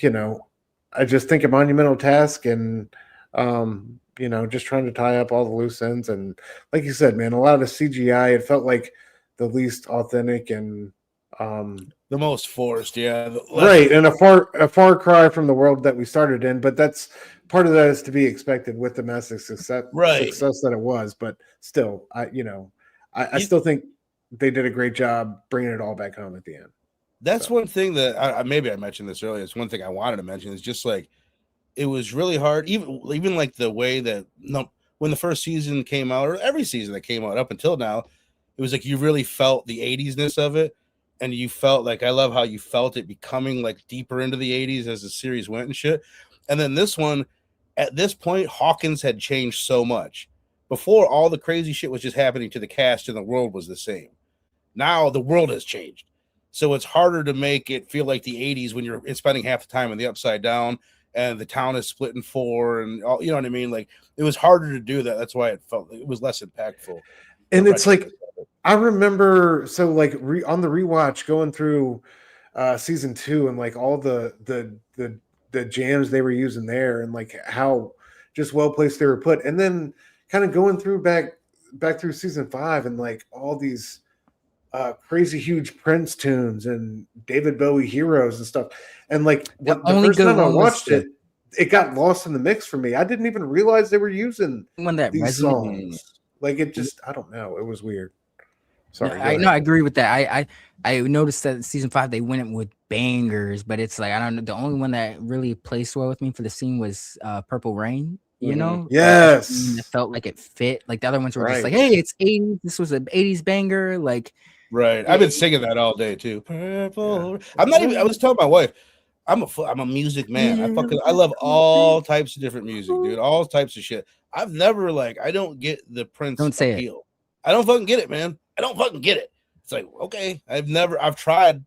I just think a monumental task and, just trying to tie up all the loose ends. And like you said, man, a lot of the CGI, it felt like the least authentic and the most forced. Yeah. Right. And a far cry from the world that we started in, but that's part of that is to be expected with the massive success that it was. But still, I still think they did a great job bringing it all back home at the end. That's one thing that maybe I mentioned this earlier. It's one thing I wanted to mention is just like it was really hard, even like the way that when the first season came out, or every season that came out up until now, it was like you really felt the 80s-ness of it, and you felt like I love how you felt it becoming like deeper into the 80s as the series went and shit. And then this one, at this point, Hawkins had changed so much. Before, all the crazy shit was just happening to the cast and the world was the same. Now the world has changed. So it's harder to make it feel like the 80s when you're spending half the time in the Upside Down and the town is split in 4 and all, you know what I mean? Like it was harder to do that. That's why it was less impactful. And it's like, I remember, so like on the rewatch going through season 2 and like all the jams they were using there and like how just well placed they were put. And then kind of going through back through season 5 and like all these crazy huge Prince tunes and David Bowie heroes and stuff. And like the first time I watched it, it got lost in the mix for me. I didn't even realize they were using One that these resonated. songs. Like it just, I don't know. It was weird. Sorry. I know. I agree with that. I noticed that season 5 they went with bangers, but it's like I don't know. The only one that really placed well with me for the scene was Purple Rain. You know, Yes, it felt like it fit. Like the other ones were just like, Right. hey, it's 80s. This was an 80s banger. Like, Right. I've been singing that all day too. Purple. Yeah. I'm not even. I was telling my wife, I'm a music man. I love all types of different music, dude. All types of shit. I've never I don't get the Prince Don't say it. appeal. I don't fucking get it, man. I don't fucking get it. It's like, okay, I've tried.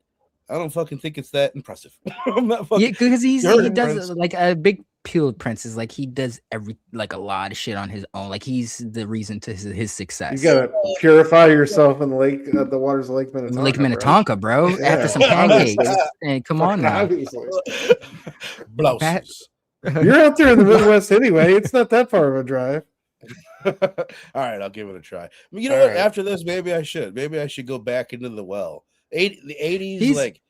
I don't fucking think it's that impressive. I'm not fucking. yeah, because he Prince. does like a big peeled Prince is like he does a lot of shit on his own. Like he's the reason to his success. You gotta purify yourself in the lake, the waters of Lake Minnetonka. Lake Minnetonka, bro. Yeah. After some pancakes. And come on now. Obviously. Blouses. You're out there in the Midwest anyway. It's not that far of a drive. All right, I'll give it a try. You know All what? right. After this, maybe I should go back into the well. The 80s, He's like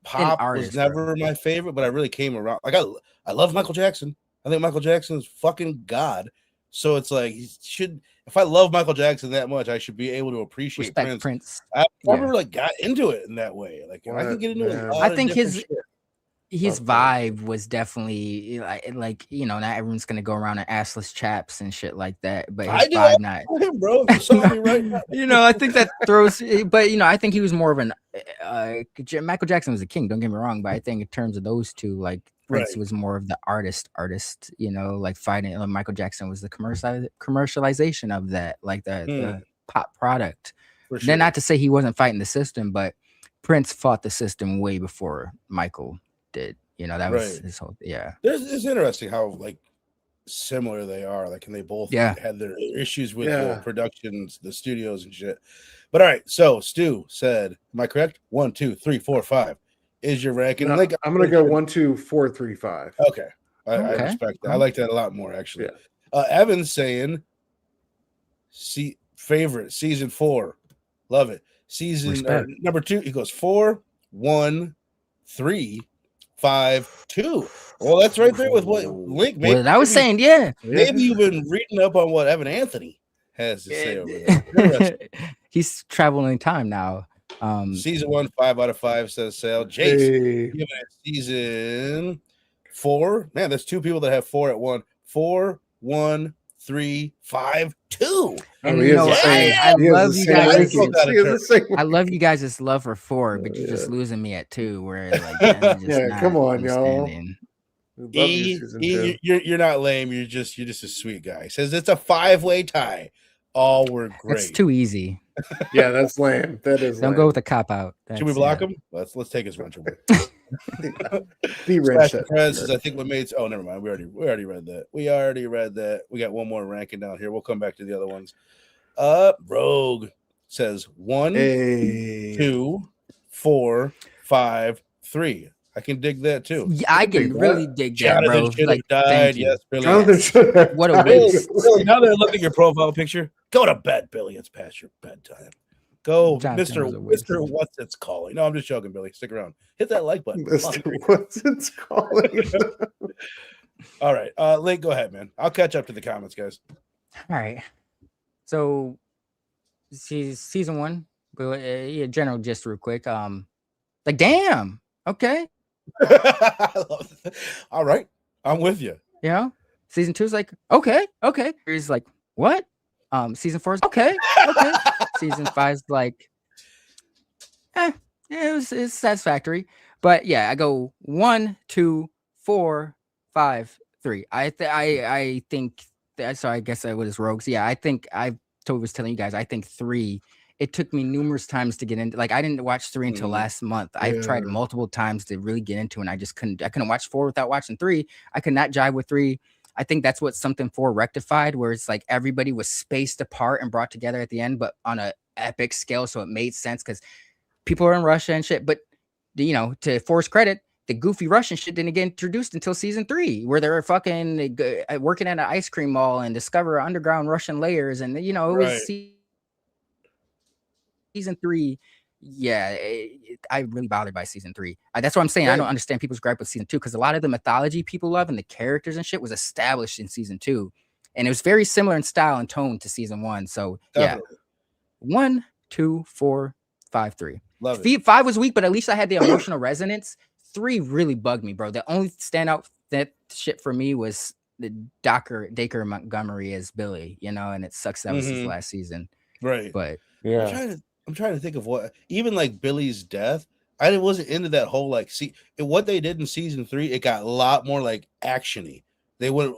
pop artist, was never my favorite, but I really came around. Like I love Michael Jackson. I think Michael Jackson is fucking God. So it's like he should. If I love Michael Jackson that much, I should be able to appreciate Respect Prince. Prince. I never got into it in that way. Like I can get into it. Man. I think his shit. vibe was definitely like not everyone's gonna go around in assless chaps and shit like that, but his I do vibe not. him, bro. You saw me right now. I think that throws. But I think he was more of an Michael Jackson was a king. Don't get me wrong, but I think in terms of those two, like Prince Right. was more of the artist. Like fighting. Michael Jackson was the commercialization of that, like the pop product. For sure. Then not to say he wasn't fighting the system, but Prince fought the system way before Michael did. That was his whole. Yeah. It's interesting how similar they are. Like, and they both had their issues with the productions, the studios and shit. But all right, so Stu said, am I correct? 1, 2, 3, 4, 5 is your ranking. No, I'm gonna go 1, 2, 4, 3, 5. Okay. I respect that. I like that a lot more, actually. Yeah. Evan's saying favorite season 4. Love it. Season number 2, he goes 4, 1, 3, 5, 2. Well, that's right there with what Link made. Well, I was saying, yeah. Maybe you've been reading up on what Evan Anthony has to say over there. He's traveling in time now. Season 1, 5 out of 5 says Sale. Jace, giving it season 4. Man, there's 2 people that have 4 at 1. 4, 1, 3, 5, 2. And I love you guys. I love you guys' love for 4, but you're just losing me at 2. Where come on, y'all. You're not lame. You're just a sweet guy. He says it's a 5-way tie. All were great. It's too easy. Yeah, that's lame. That is. Don't go with a cop out. Should we block him? Let's take his wrench away. Says, I think what made. Oh, never mind. We already read that. We got one more ranking down here. We'll come back to the other ones. Rogue says 1, 2, 4, 5, 3. I can dig that too. Yeah, I can really dig that, bro. Should have died. Yes, Billy. What a waste. Billy, now that I look at your profile picture, go to bed, Billy. It's past your bedtime. Go, Mr. What's It's Calling. No, I'm just joking, Billy. Stick around. Hit that like button. Mr. What's It's Calling. All right. Link, go ahead, man. I'll catch up to the comments, guys. All right. So season 1, but general gist real quick. Like damn. Okay. All right, I'm with you. Season 2 is like okay. He's like what? Season 4 is okay. Season 5 is like, it's satisfactory. But yeah, I go 1, 2, 4, 5, 3. I think that. So I guess I was Rogues. Yeah, I think I was telling you guys. I think 3. It took me numerous times to get into. Like I didn't watch 3 until last month. I've tried multiple times to really get into, and I just couldn't. I couldn't watch 4 without watching 3. I could not jive with 3. I think that's what something 4 rectified, where it's like everybody was spaced apart and brought together at the end, but on a epic scale, so it made sense because people are in Russia and shit. But to Force credit, the goofy Russian shit didn't get introduced until season 3, where they're fucking working at an ice cream mall and discover underground Russian layers, and it was. Season 3, Yeah, I really bothered by season 3. That's what I'm saying. I don't understand people's gripe with season 2 because a lot of the mythology people love and the characters and shit was established in season 2, and it was very similar in style and tone to season 1. So Definitely. yeah, 1, 2, 4, 5, 3. Love it. 5 was weak, but at least I had the emotional resonance. 3 really bugged me, bro. The only standout that shit for me was the Dacre Montgomery as Billy, and it sucks that was his last season. Right. But Yeah. I'm trying to think of what, even like Billy's death. I wasn't into that whole like what they did in season 3. It got a lot more like actiony. They went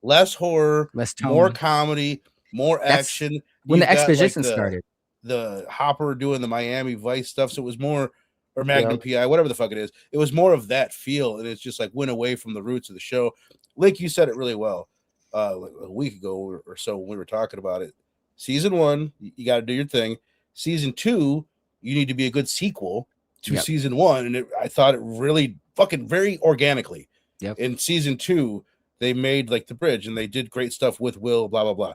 less horror, less tone. more comedy, more action. When the exposition started, the Hopper doing the Miami Vice stuff, so it was more, or Magnum PI, whatever the fuck it is. It was more of that feel, and it's just like went away from the roots of the show. Like you said it really well, like a week ago or so when we were talking about it. Season 1, you got to do your thing. Season 2, you need to be a good sequel to season 1, and I thought it really fucking very organically. In season 2, they made like the bridge, and they did great stuff with Will, blah blah blah.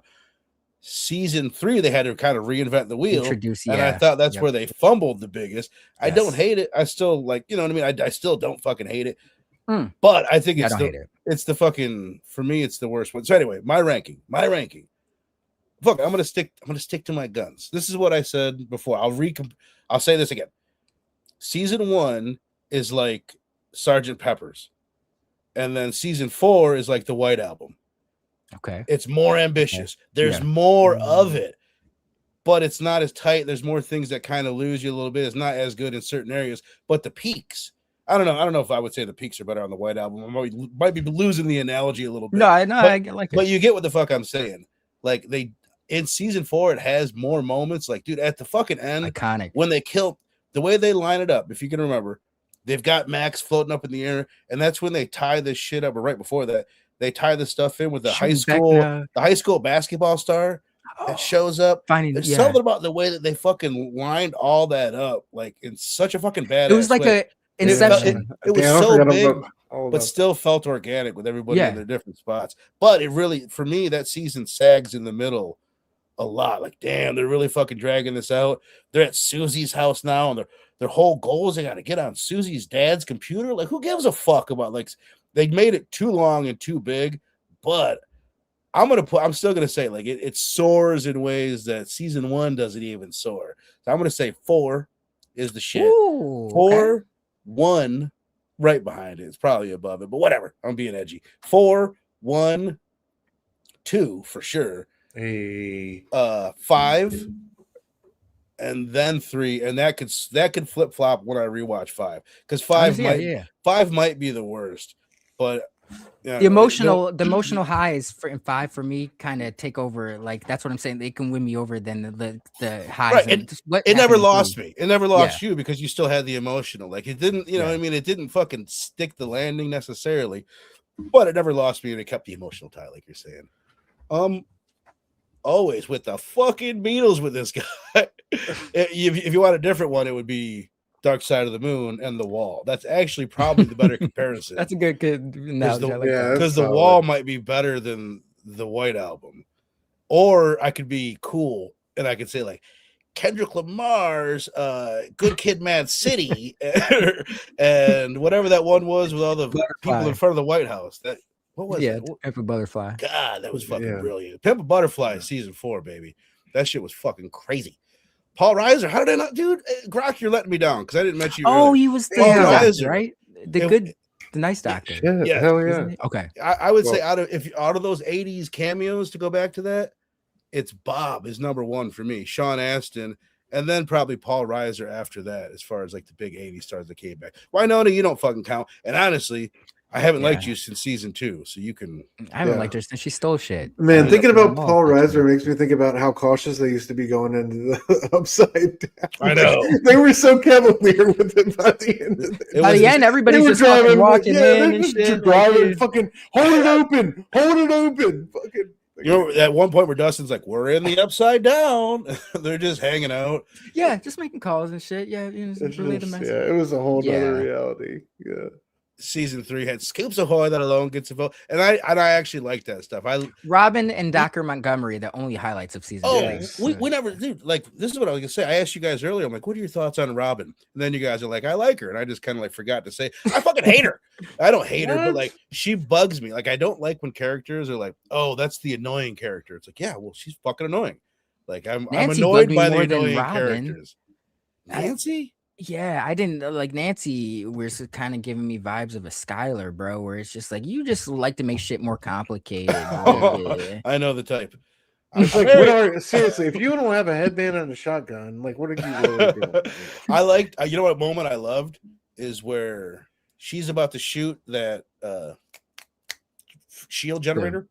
Season 3, they had to kind of reinvent the wheel, and I thought that's where they fumbled the biggest. I don't hate it. I still like, you know what I mean. I still don't fucking hate it, but I think it's the fucking, for me, it's the worst one. So anyway, my ranking. Fuck, I'm gonna stick to my guns. This is what I said before. I'll say this again. Season 1 is like Sgt. Pepper's, and then season 4 is like the White Album. Okay, it's more ambitious. There's more of it, but it's not as tight. There's more things that kind of lose you a little bit. It's not as good in certain areas, but the peaks. I don't know if I would say the peaks are better on the White Album. I might be losing the analogy a little bit. No, I like it. But you get what the fuck I'm saying. Like in season 4, it has more moments. Like, dude, at the fucking end, iconic when they kill, the way they line it up, if you can remember, they've got Max floating up in the air, and that's when they tie this shit up. Or right before that, they tie the stuff in with the high school basketball star that shows up. There's something about the way that they fucking lined all that up, like in such a fucking badass. It was like way. a Inception. It was so big, but still felt organic with everybody in their different spots. But it really, for me, that season sags in the middle a lot. Like, damn, they're really fucking dragging this out. They're at Susie's house now, and their whole goal is they got to get on Susie's dad's computer. Like, who gives a fuck about, like, they made it too long and too big. But I'm still gonna say, like, it soars in ways that season 1 doesn't even soar. So I'm gonna say 4 is the shit. Ooh, 4, 1 right behind it. It's probably above it, but whatever. I'm being edgy. 4, 1, 2 for sure. 5, and then 3, and that could flip flop when I rewatch 5, because 5 might be the worst, but the emotional highs in 5 for me kind of take over. Like, that's what I'm saying. They can win me over than the highs. Right. It never lost me. It never lost you, because you still had the emotional. Like, it didn't, you know what I mean? It didn't fucking stick the landing necessarily, but it never lost me, and it kept the emotional tie, like you're saying. Always with the fucking Beatles with this guy. If you want a different one, it would be Dark Side of the Moon and The Wall. That's actually probably the better comparison. That's a good analogy. Because The Wall might be better than the White Album. Or I could be cool and I could say, like, Kendrick Lamar's Good Kid, Mad City, and whatever that one was with all the people in front of the White House. What was it? Pimp a Butterfly. God, that was fucking brilliant. Pimp a Butterfly season 4, baby. That shit was fucking crazy. Paul Reiser, how did I not, dude? Grok, you're letting me down because I didn't mention you. Oh, he was the doctor, right? The nice doctor. Yeah, hell yeah. Okay. I would say out of those 80s cameos, to go back to that, it's Bob is number 1 for me. Sean Astin, and then probably Paul Reiser after that, as far as like the big 80s stars that came back. Winona, you don't fucking count. And honestly, I haven't liked you since season 2, so you can. I haven't liked her since she stole shit. Man, thinking about Paul Reiser makes me think about how cautious they used to be going into the Upside Down. I know. They were so cavalier with it by the end of it. By the end, everybody's just driving, walking in and shit. Driving, fucking hold it open. Fucking. You know, at one point where Dustin's like, "We're in the Upside Down," they're just hanging out. Yeah, just making calls and shit. Yeah, relay the message. Yeah, it was a whole other reality. Yeah. season 3 had Scoops Ahoy that alone gets a vote, and I actually like that stuff. Robin and Dr. Montgomery, the only highlights of season 3. Yes. we never, dude. Like, this is what I was gonna say. I asked you guys earlier. I'm like, what are your thoughts on Robin? And then you guys are like, I like her, and I just kind of like forgot to say, I fucking hate her. I don't hate her, but like, she bugs me. Like, I don't like when characters are like, oh, that's the annoying character. It's like, yeah, well, she's fucking annoying. Like, I'm Nancy annoyed bugged me by the more than annoying Robin. characters. Nancy. Yeah, I didn't like Nancy. Was kind of giving me vibes of a Skylar, bro. Where it's just like you just like to make shit more complicated. Yeah. I know the type. It's like, what are seriously? If you don't have a headband and a shotgun, like, what are you really doing? I liked. You know what moment I loved is where she's about to shoot that shield generator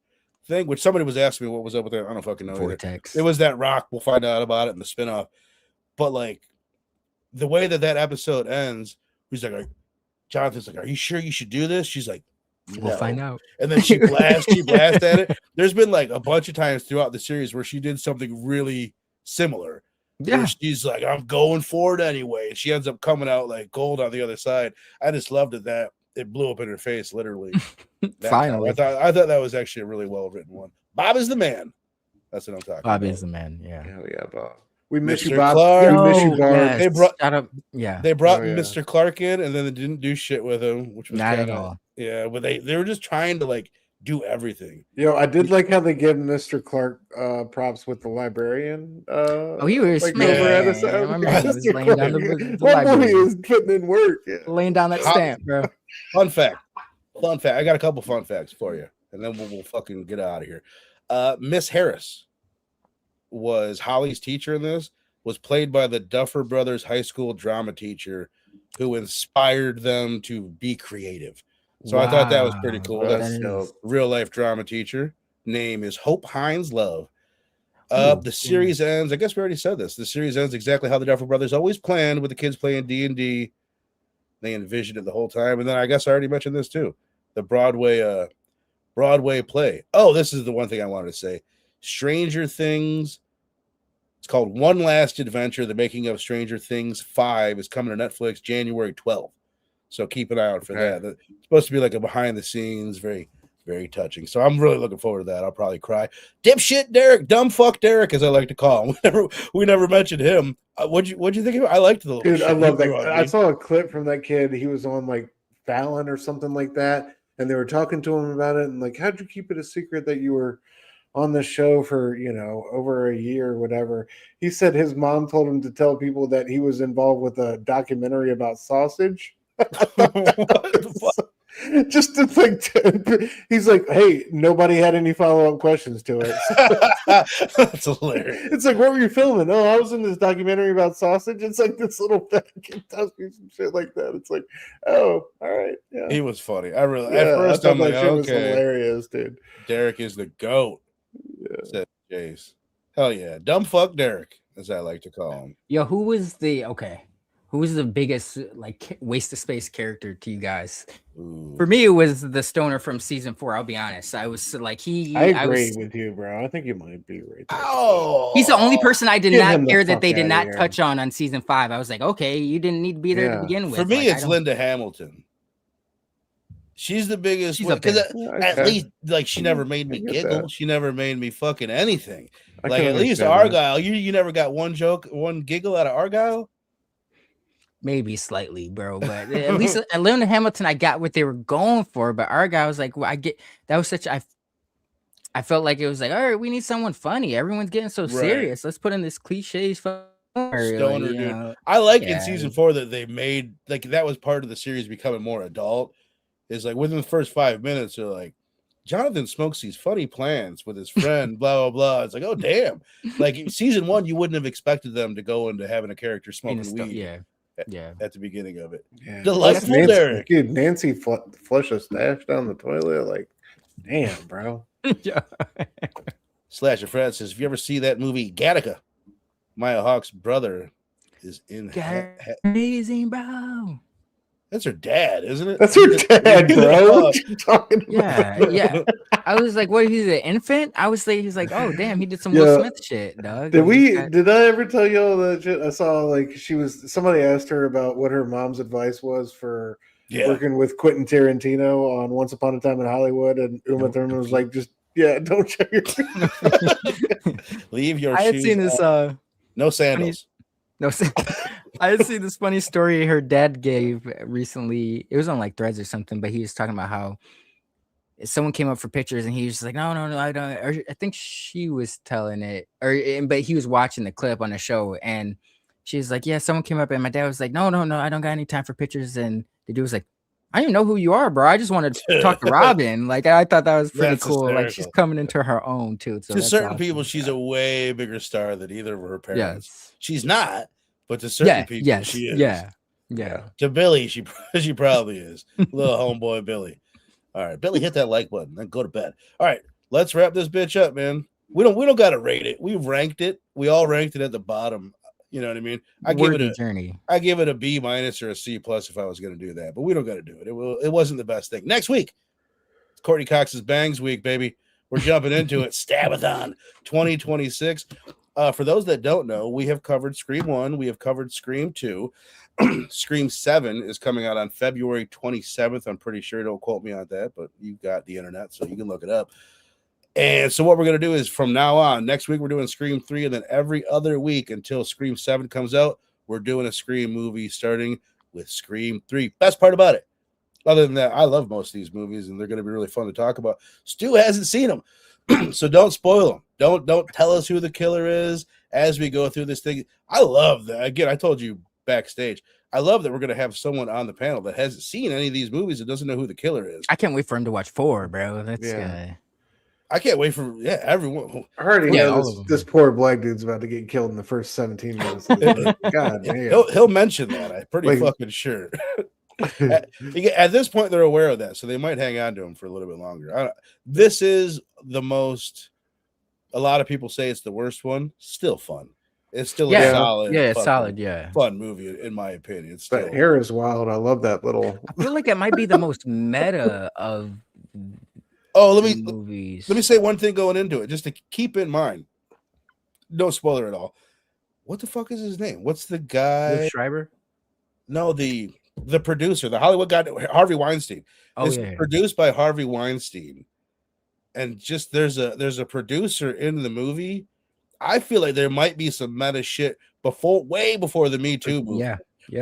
thing, which somebody was asking me what was up with it. I don't fucking know. Vortex. It was that rock. We'll find out about it in the spinoff. But like the way that episode ends, he's like, Jonathan's like, "Are you sure you should do this?" She's like, We'll find out. And then she blasts at it. There's been like a bunch of times throughout the series where she did something really similar. Yeah, She's like, I'm going for it anyway. She ends up coming out like gold on the other side. I just loved it that it blew up in her face, literally. Finally. I thought that was actually a really well written one. Bob is the man. That's what I'm talking about. Bob is the man. Yeah. Hell yeah, Bob. We miss Mr. you, Bob. Clark. We miss you, Bob. Yes. They brought- Shut up. Yeah. They brought Oh, yeah. Mr. Clark in, and then they didn't do shit with him, which was Not at kinda, all. yeah. But they were just trying to like do everything. Yo, I did like how they give Mr. Clark props with the librarian. He was like smashing. over at Yeah, us. my man was Mr. laying down the Clark. the That boy library. is putting in work. Yeah. Laying down that stamp, bro. Fun fact. I got a couple fun facts for you, and then we'll fucking get out of here. Miss Harris was Holly's teacher in this. Was played by the Duffer Brothers high school drama teacher, who inspired them to be creative. So I thought that was pretty cool. Wow, That's that is- real life drama teacher. Name is Hope Hines Love. Ooh, The series ends. I guess we already said this. The series ends exactly how the Duffer Brothers always planned, with the kids playing D&D. They envisioned it the whole time, and then I guess I already mentioned this too. The Broadway play. Oh, this is the one thing I wanted to say. Stranger Things. It's called One Last Adventure. The making of Stranger Things 5 is coming to Netflix January 12th. So keep an eye out for that. It's supposed to be like a behind the scenes, very, very touching. So I'm really looking forward to that. I'll probably cry. Dipshit Derek, dumb fuck Derek, as I like to call him. We never mentioned him. What'd you think of it? I liked the little Dude, shit I love he that. threw on I me. saw a clip from that kid. He was on like Fallon or something like that, and they were talking to him about it. And like, how'd you keep it a secret that you were on the show for over a year or whatever? He said his mom told him to tell people that he was involved with a documentary about sausage. What the fuck? Just to think, he's like, hey, nobody had any follow-up questions to it. That's hilarious. It's like, what were you filming? Oh, I was in this documentary about sausage. It's like this little fat kid tells me some shit like that. It's like, oh, all right, yeah. He was funny. At Yeah, first I thought I'm like, that shit was okay, hilarious, dude. Derek is the GOAT, Yeah. said Jace. Hell yeah. Dumb fuck Derek, as I like to call him. Yo, who was the biggest like waste of space character to you guys? Ooh. For me, it was the stoner from season 4. I'll be honest. I was like I agree with you, bro. I think you might be right there. Oh, He's the only person I did Get him not the care that fuck they did outta not here. touch on season 5. I was like, okay, you didn't need to be there Yeah. to begin with. For me, Like, I it's don't- Linda Hamilton. She's the biggest She's up because there. at Okay. least like she never made me I get giggle. that. She never made me fucking anything. I Like can at least understand that. Argyle, you never got one joke, one giggle out of Argyle. Maybe slightly, bro, but at least at Linda Hamilton, I got what they were going for. But our guy was like, well, I get that was such. I felt like it was like, all right, we need someone funny. Everyone's getting so Right. serious. Let's put in this cliche stoner, Stoner, you dude. know. I liked in Yeah. season 4 that they made like that was part of the series becoming more adult. Is like within the first 5 minutes, they're like, Jonathan smokes these funny plants with his friend, blah blah blah. It's like, oh damn! Like season 1, you wouldn't have expected them to go into having a character smoking weed Yeah. at the beginning of it. Yeah. Delightful Nancy, Derek. dude, Nancy flush a stash down the toilet. Like, damn, bro. Yeah. Slasher Fred says, if you ever see that movie Gattaca, Maya Hawke's brother is in. Amazing, bro. That's her dad, isn't it? That's her dad, bro. What you talking about? Yeah. I was like, what? He's an infant? I was like, he's like, oh damn, he did some Yeah. Will Smith shit, dog. Did I ever tell you all that shit? I saw like somebody asked her about what her mom's advice was for Yeah. working with Quentin Tarantino on Once Upon a Time in Hollywood, and Uma Thurman was like, "Just don't show your feet." Leave your I had shoes seen this on. No sandals. no I had seen this funny story her dad gave recently. It was on like Threads or something, but he was talking about how someone came up for pictures and he was just like, no, I don't. Or I think she was telling it, but he was watching the clip on the show, and she was like, yeah, someone came up and my dad was like, no, I don't got any time for pictures. And the dude was like, I don't even know who you are, bro. I just wanted to talk to Robin. Like, I thought that was pretty That's cool. Like, she's hysterical. coming into her own too. So To that's certain awesome. people, she's a way bigger star than either of her parents. Yes. She's not, but to certain people, Yes. she is. Yeah. To Billy, she probably is. Little homeboy Billy. All right, Billy, hit that like button, then go to bed. All right, let's wrap this bitch up, man. We don't gotta rate it. We ranked it. We all ranked it at the bottom. You know what I mean? I give it a B- or a C+ if I was gonna do that, but we don't gotta do it. It wasn't the best thing. Next week, Courtney Cox's Bangs Week, baby. We're jumping into it. Stabathon 2026. For those that don't know, we have covered Scream 1. We have covered Scream 2. Scream 7 is coming out on February 27th. I'm pretty sure. Don't quote me on that, but you've got the internet, so you can look it up. And so what we're going to do is from now on, next week we're doing Scream 3, and then every other week until Scream 7 comes out, we're doing a Scream movie starting with Scream 3. Best part about it, other than that, I love most of these movies, and they're going to be really fun to talk about. Stu hasn't seen them, so don't spoil them. Don't tell us who the killer is as we go through this thing. I love that. Again, I told you backstage, I love that we're going to have someone on the panel that hasn't seen any of these movies and doesn't know who the killer is. I can't wait for him to watch 4, bro. That's I can't wait for everyone. I already know this poor black dude's about to get killed in the first 17 minutes. God damn. He'll mention that. I'm pretty fucking sure. At this point, they're aware of that, so they might hang on to him for a little bit longer. This is the most. A lot of people say it's the worst one. Still fun. It's still a solid, fun movie in my opinion. It's still, that hair is wild. I love that little. I feel like it might be the most meta of. Let me say one thing going into it, just to keep in mind. No spoiler at all. What the fuck is his name? What's the guy? Liv Schreiber? No, the producer, the Hollywood guy, Harvey Weinstein. It's produced by Harvey Weinstein, and just there's a producer in the movie. I feel like there might be some meta shit way before the Me Too movie. Yeah.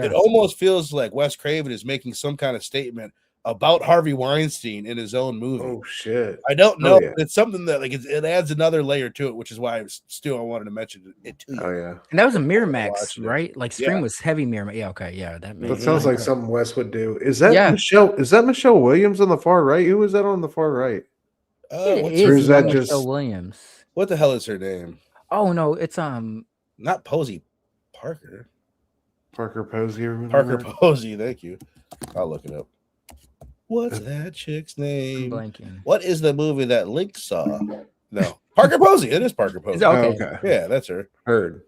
It almost feels like Wes Craven is making some kind of statement about Harvey Weinstein in his own movie. Oh shit! I don't know. It's something that it adds another layer to it, which is why I wanted to mention it to you. Oh yeah, and that was a Miramax, right? Like Scream was heavy Miramax. Yeah, okay, yeah. That sounds like something Wes would do. Is that Michelle? Is that Michelle Williams on the far right? Who is that on the far right? Or is that just Michelle Williams? What the hell is her name? Oh no, it's not Posey, Parker. Parker Posey. Parker Posey. Thank you. I'll look it up. What's that chick's name? Blanking. What is the movie that Link saw? No, Parker Posey. It is Parker Posey. Okay. Yeah, that's her. Heard.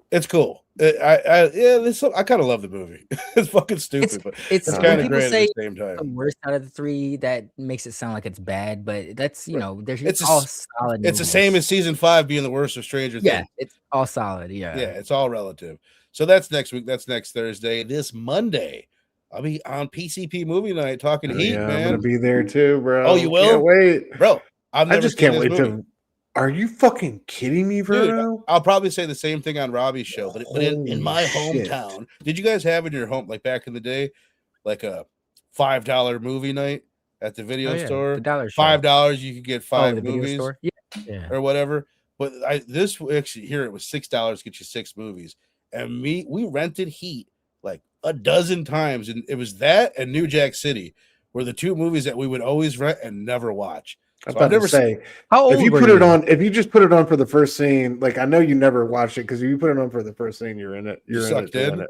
It's cool. I kind of love the movie. It's fucking stupid, but it's kind of great at the same time. The worst out of the three, that makes it sound like it's bad, but that's it's all solid. It's the same as season 5 being the worst of Stranger Things. Yeah, it's all solid. Yeah, it's all relative. So that's next week. That's next Thursday. This Monday, I'll be on PCP movie night talking Heat, man. I'm gonna be there too, bro. Oh, you will? Can't wait, bro. I just can't wait to. Are you fucking kidding me, Verno? Dude, I'll probably say the same thing on Robbie's show, but in my hometown, did you guys have in your home, like back in the day, like a $5 movie night at the video store? The dollar $5, you could get 5 movies, or whatever. But this actually here it was $6 get you 6 movies, and we rented Heat like a dozen times, and it was that and New Jack City were the 2 movies that we would always rent and never watch. I was about to say, how old if you put it on, if you just put it on for the first scene, like I know you never watched it because if you put it on for the first scene, you're in it. You're sucked in.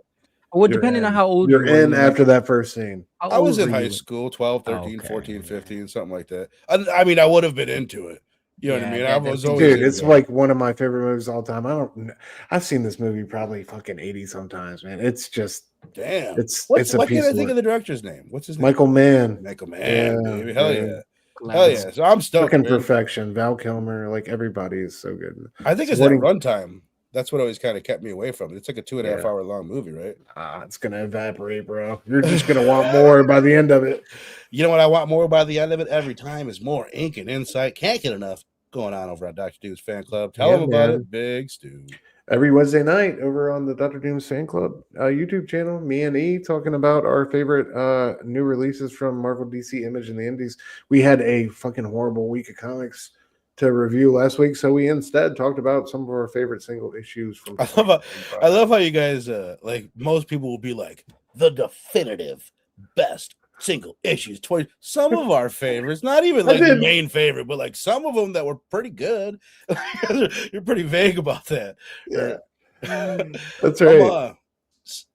Well, depending on how old you're in after that first scene. I was in high school, 12, 13, 14, 15, something like that. I mean, I would have been into it. You know what I mean? I was always dude. It's like one of my favorite movies of all time. I've seen this movie probably fucking 80 sometimes, man. It's just damn. Why can't I think of the director's name? What's his name? Michael Mann. Michael Mann, baby. Hell yeah. Hell yeah. So I'm stoked. Fucking perfection. Val Kilmer, like everybody is so good. I think it's that runtime. That's what always kind of kept me away from it. It's like a 2.5 hour long movie, right? It's gonna evaporate, bro. You're just gonna want more by the end of it. You know what I want more by the end of it every time is more ink and insight. Can't get enough going on over at Dr. Doom's fan club. Tell them about it, Big Stu. Every Wednesday night over on the Dr. Doom's fan club YouTube channel, me and E talking about our favorite new releases from Marvel, DC, Image, and the Indies. We had a fucking horrible week of comics to review last week, so we instead talked about some of our favorite single issues from. I love how you guys like most people will be like the definitive best single issues. Some of our favorites, not even like the main favorite, but like some of them that were pretty good. You're pretty vague about that. Yeah, that's right.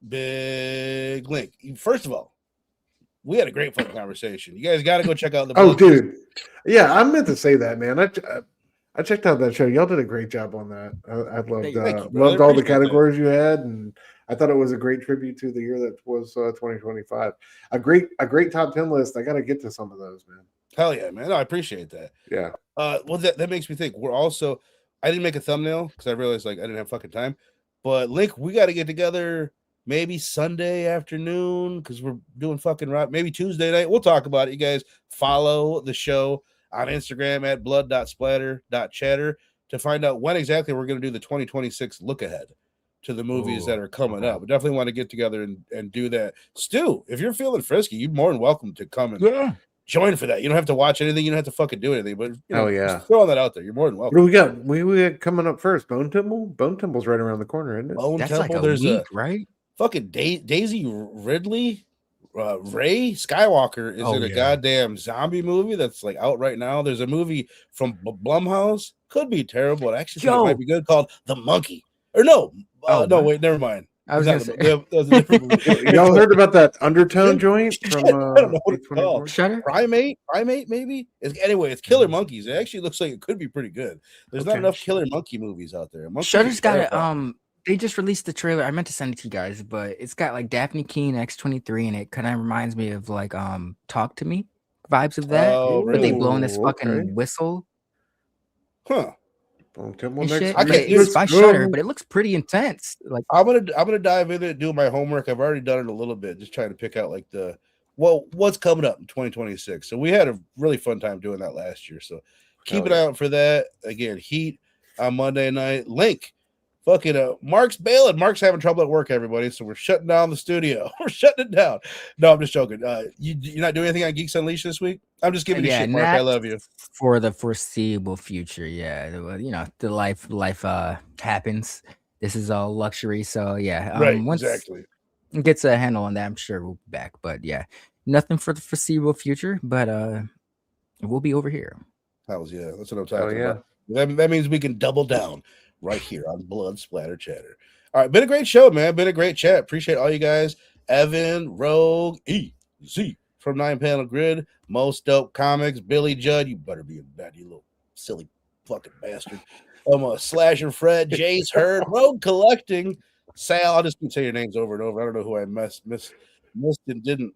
Big Link. First of all, we had a great fucking conversation. You guys got to go check out the. Oh, dude. Yeah, I meant to say that, man. I checked out that show. Y'all did a great job on that. I loved all the categories you had, and I thought it was a great tribute to the year that was 2025. A great top 10 list. I got to get to some of those, man. Hell yeah, man! No, I appreciate that. Yeah. Well, that makes me think. We're also. I didn't make a thumbnail because I realized like I didn't have fucking time. But Link, we got to get together maybe Sunday afternoon because we're doing fucking rock. Maybe Tuesday night. We'll talk about it. You guys follow the show on Instagram at blood.splatter.chatter to find out when exactly we're going to do the 2026 look ahead to the movies that are coming up. We definitely want to get together and do that. Stu, if you're feeling frisky, you're more than welcome to come and join for that. You don't have to watch anything. You don't have to fucking do anything. But just throwing that out there. You're more than welcome. What do we got? We got coming up first. Bone Temple. Bone Temple's right around the corner, isn't it? That's Temple. Like there's week, right? Fucking Daisy Ridley. Ray Skywalker is in a goddamn zombie movie that's like out right now. There's a movie from Blumhouse, could be terrible. It actually might be good, called The Monkey. Or no, wait, never mind. I was gonna say y'all heard about that Undertone joint from I don't know what it's called. Shutter? Primate, maybe. It's Killer Monkeys. It actually looks like it could be pretty good. There's not enough Killer Monkey movies out there. Shutter's got a they just released the trailer. I meant to send it to you guys, but it's got like Daphne Keene X-23 and it kind of reminds me of like Talk to Me vibes of that. But they blowing this fucking whistle. Huh. It's by Shutter, but it looks pretty intense. Like I'm gonna dive in and do my homework. I've already done it a little bit, just trying to pick out like what's coming up in 2026. So we had a really fun time doing that last year. So keep an eye out for that. Again, Heat on Monday night. Link. Fucking Mark's bailing. Mark's having trouble at work, everybody. So we're shutting down the studio. We're shutting it down. No, I'm just joking. You're not doing anything on Geeks Unleashed this week? I'm just giving you shit, Mark. I love you. For the foreseeable future, the life happens. This is all luxury. So right, once exactly. It gets a handle on that, I'm sure we'll be back. But nothing for the foreseeable future. But we'll be over here. Hells yeah, that's what I'm talking about. That means we can double down. Right here on Blood Splatter Chatter. All right, been a great show, man. Been a great chat. Appreciate all you guys. Evan, Rogue, EZ from 9 Panel Grid, Most Dope Comics, Billy Judd. You better be in bed, you little silly fucking bastard. Slasher Fred, Jace Hurd, Rogue Collecting, Sal. I'll just say your names over and over. I don't know who I missed and didn't.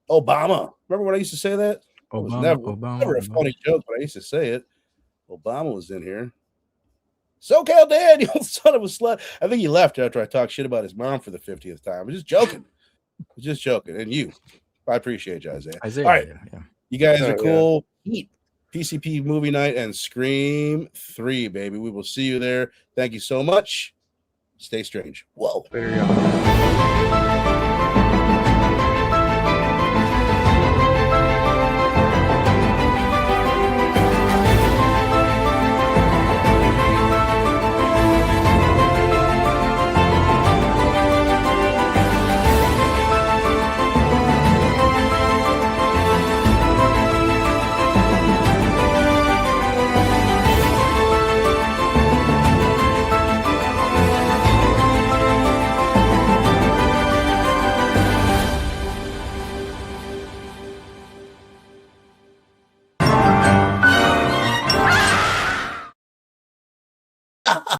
Obama. Remember when I used to say that? It was never a funny joke, but I used to say it. Obama was in here. SoCal Dan, you son of a slut. I think he left after I talked shit about his mom for the 50th time. I was just joking. And you. I appreciate you, Isaiah. All right. Yeah. You guys are cool. Heat, PCP movie night, and Scream 3, baby. We will see you there. Thank you so much. Stay strange. Whoa. There you go.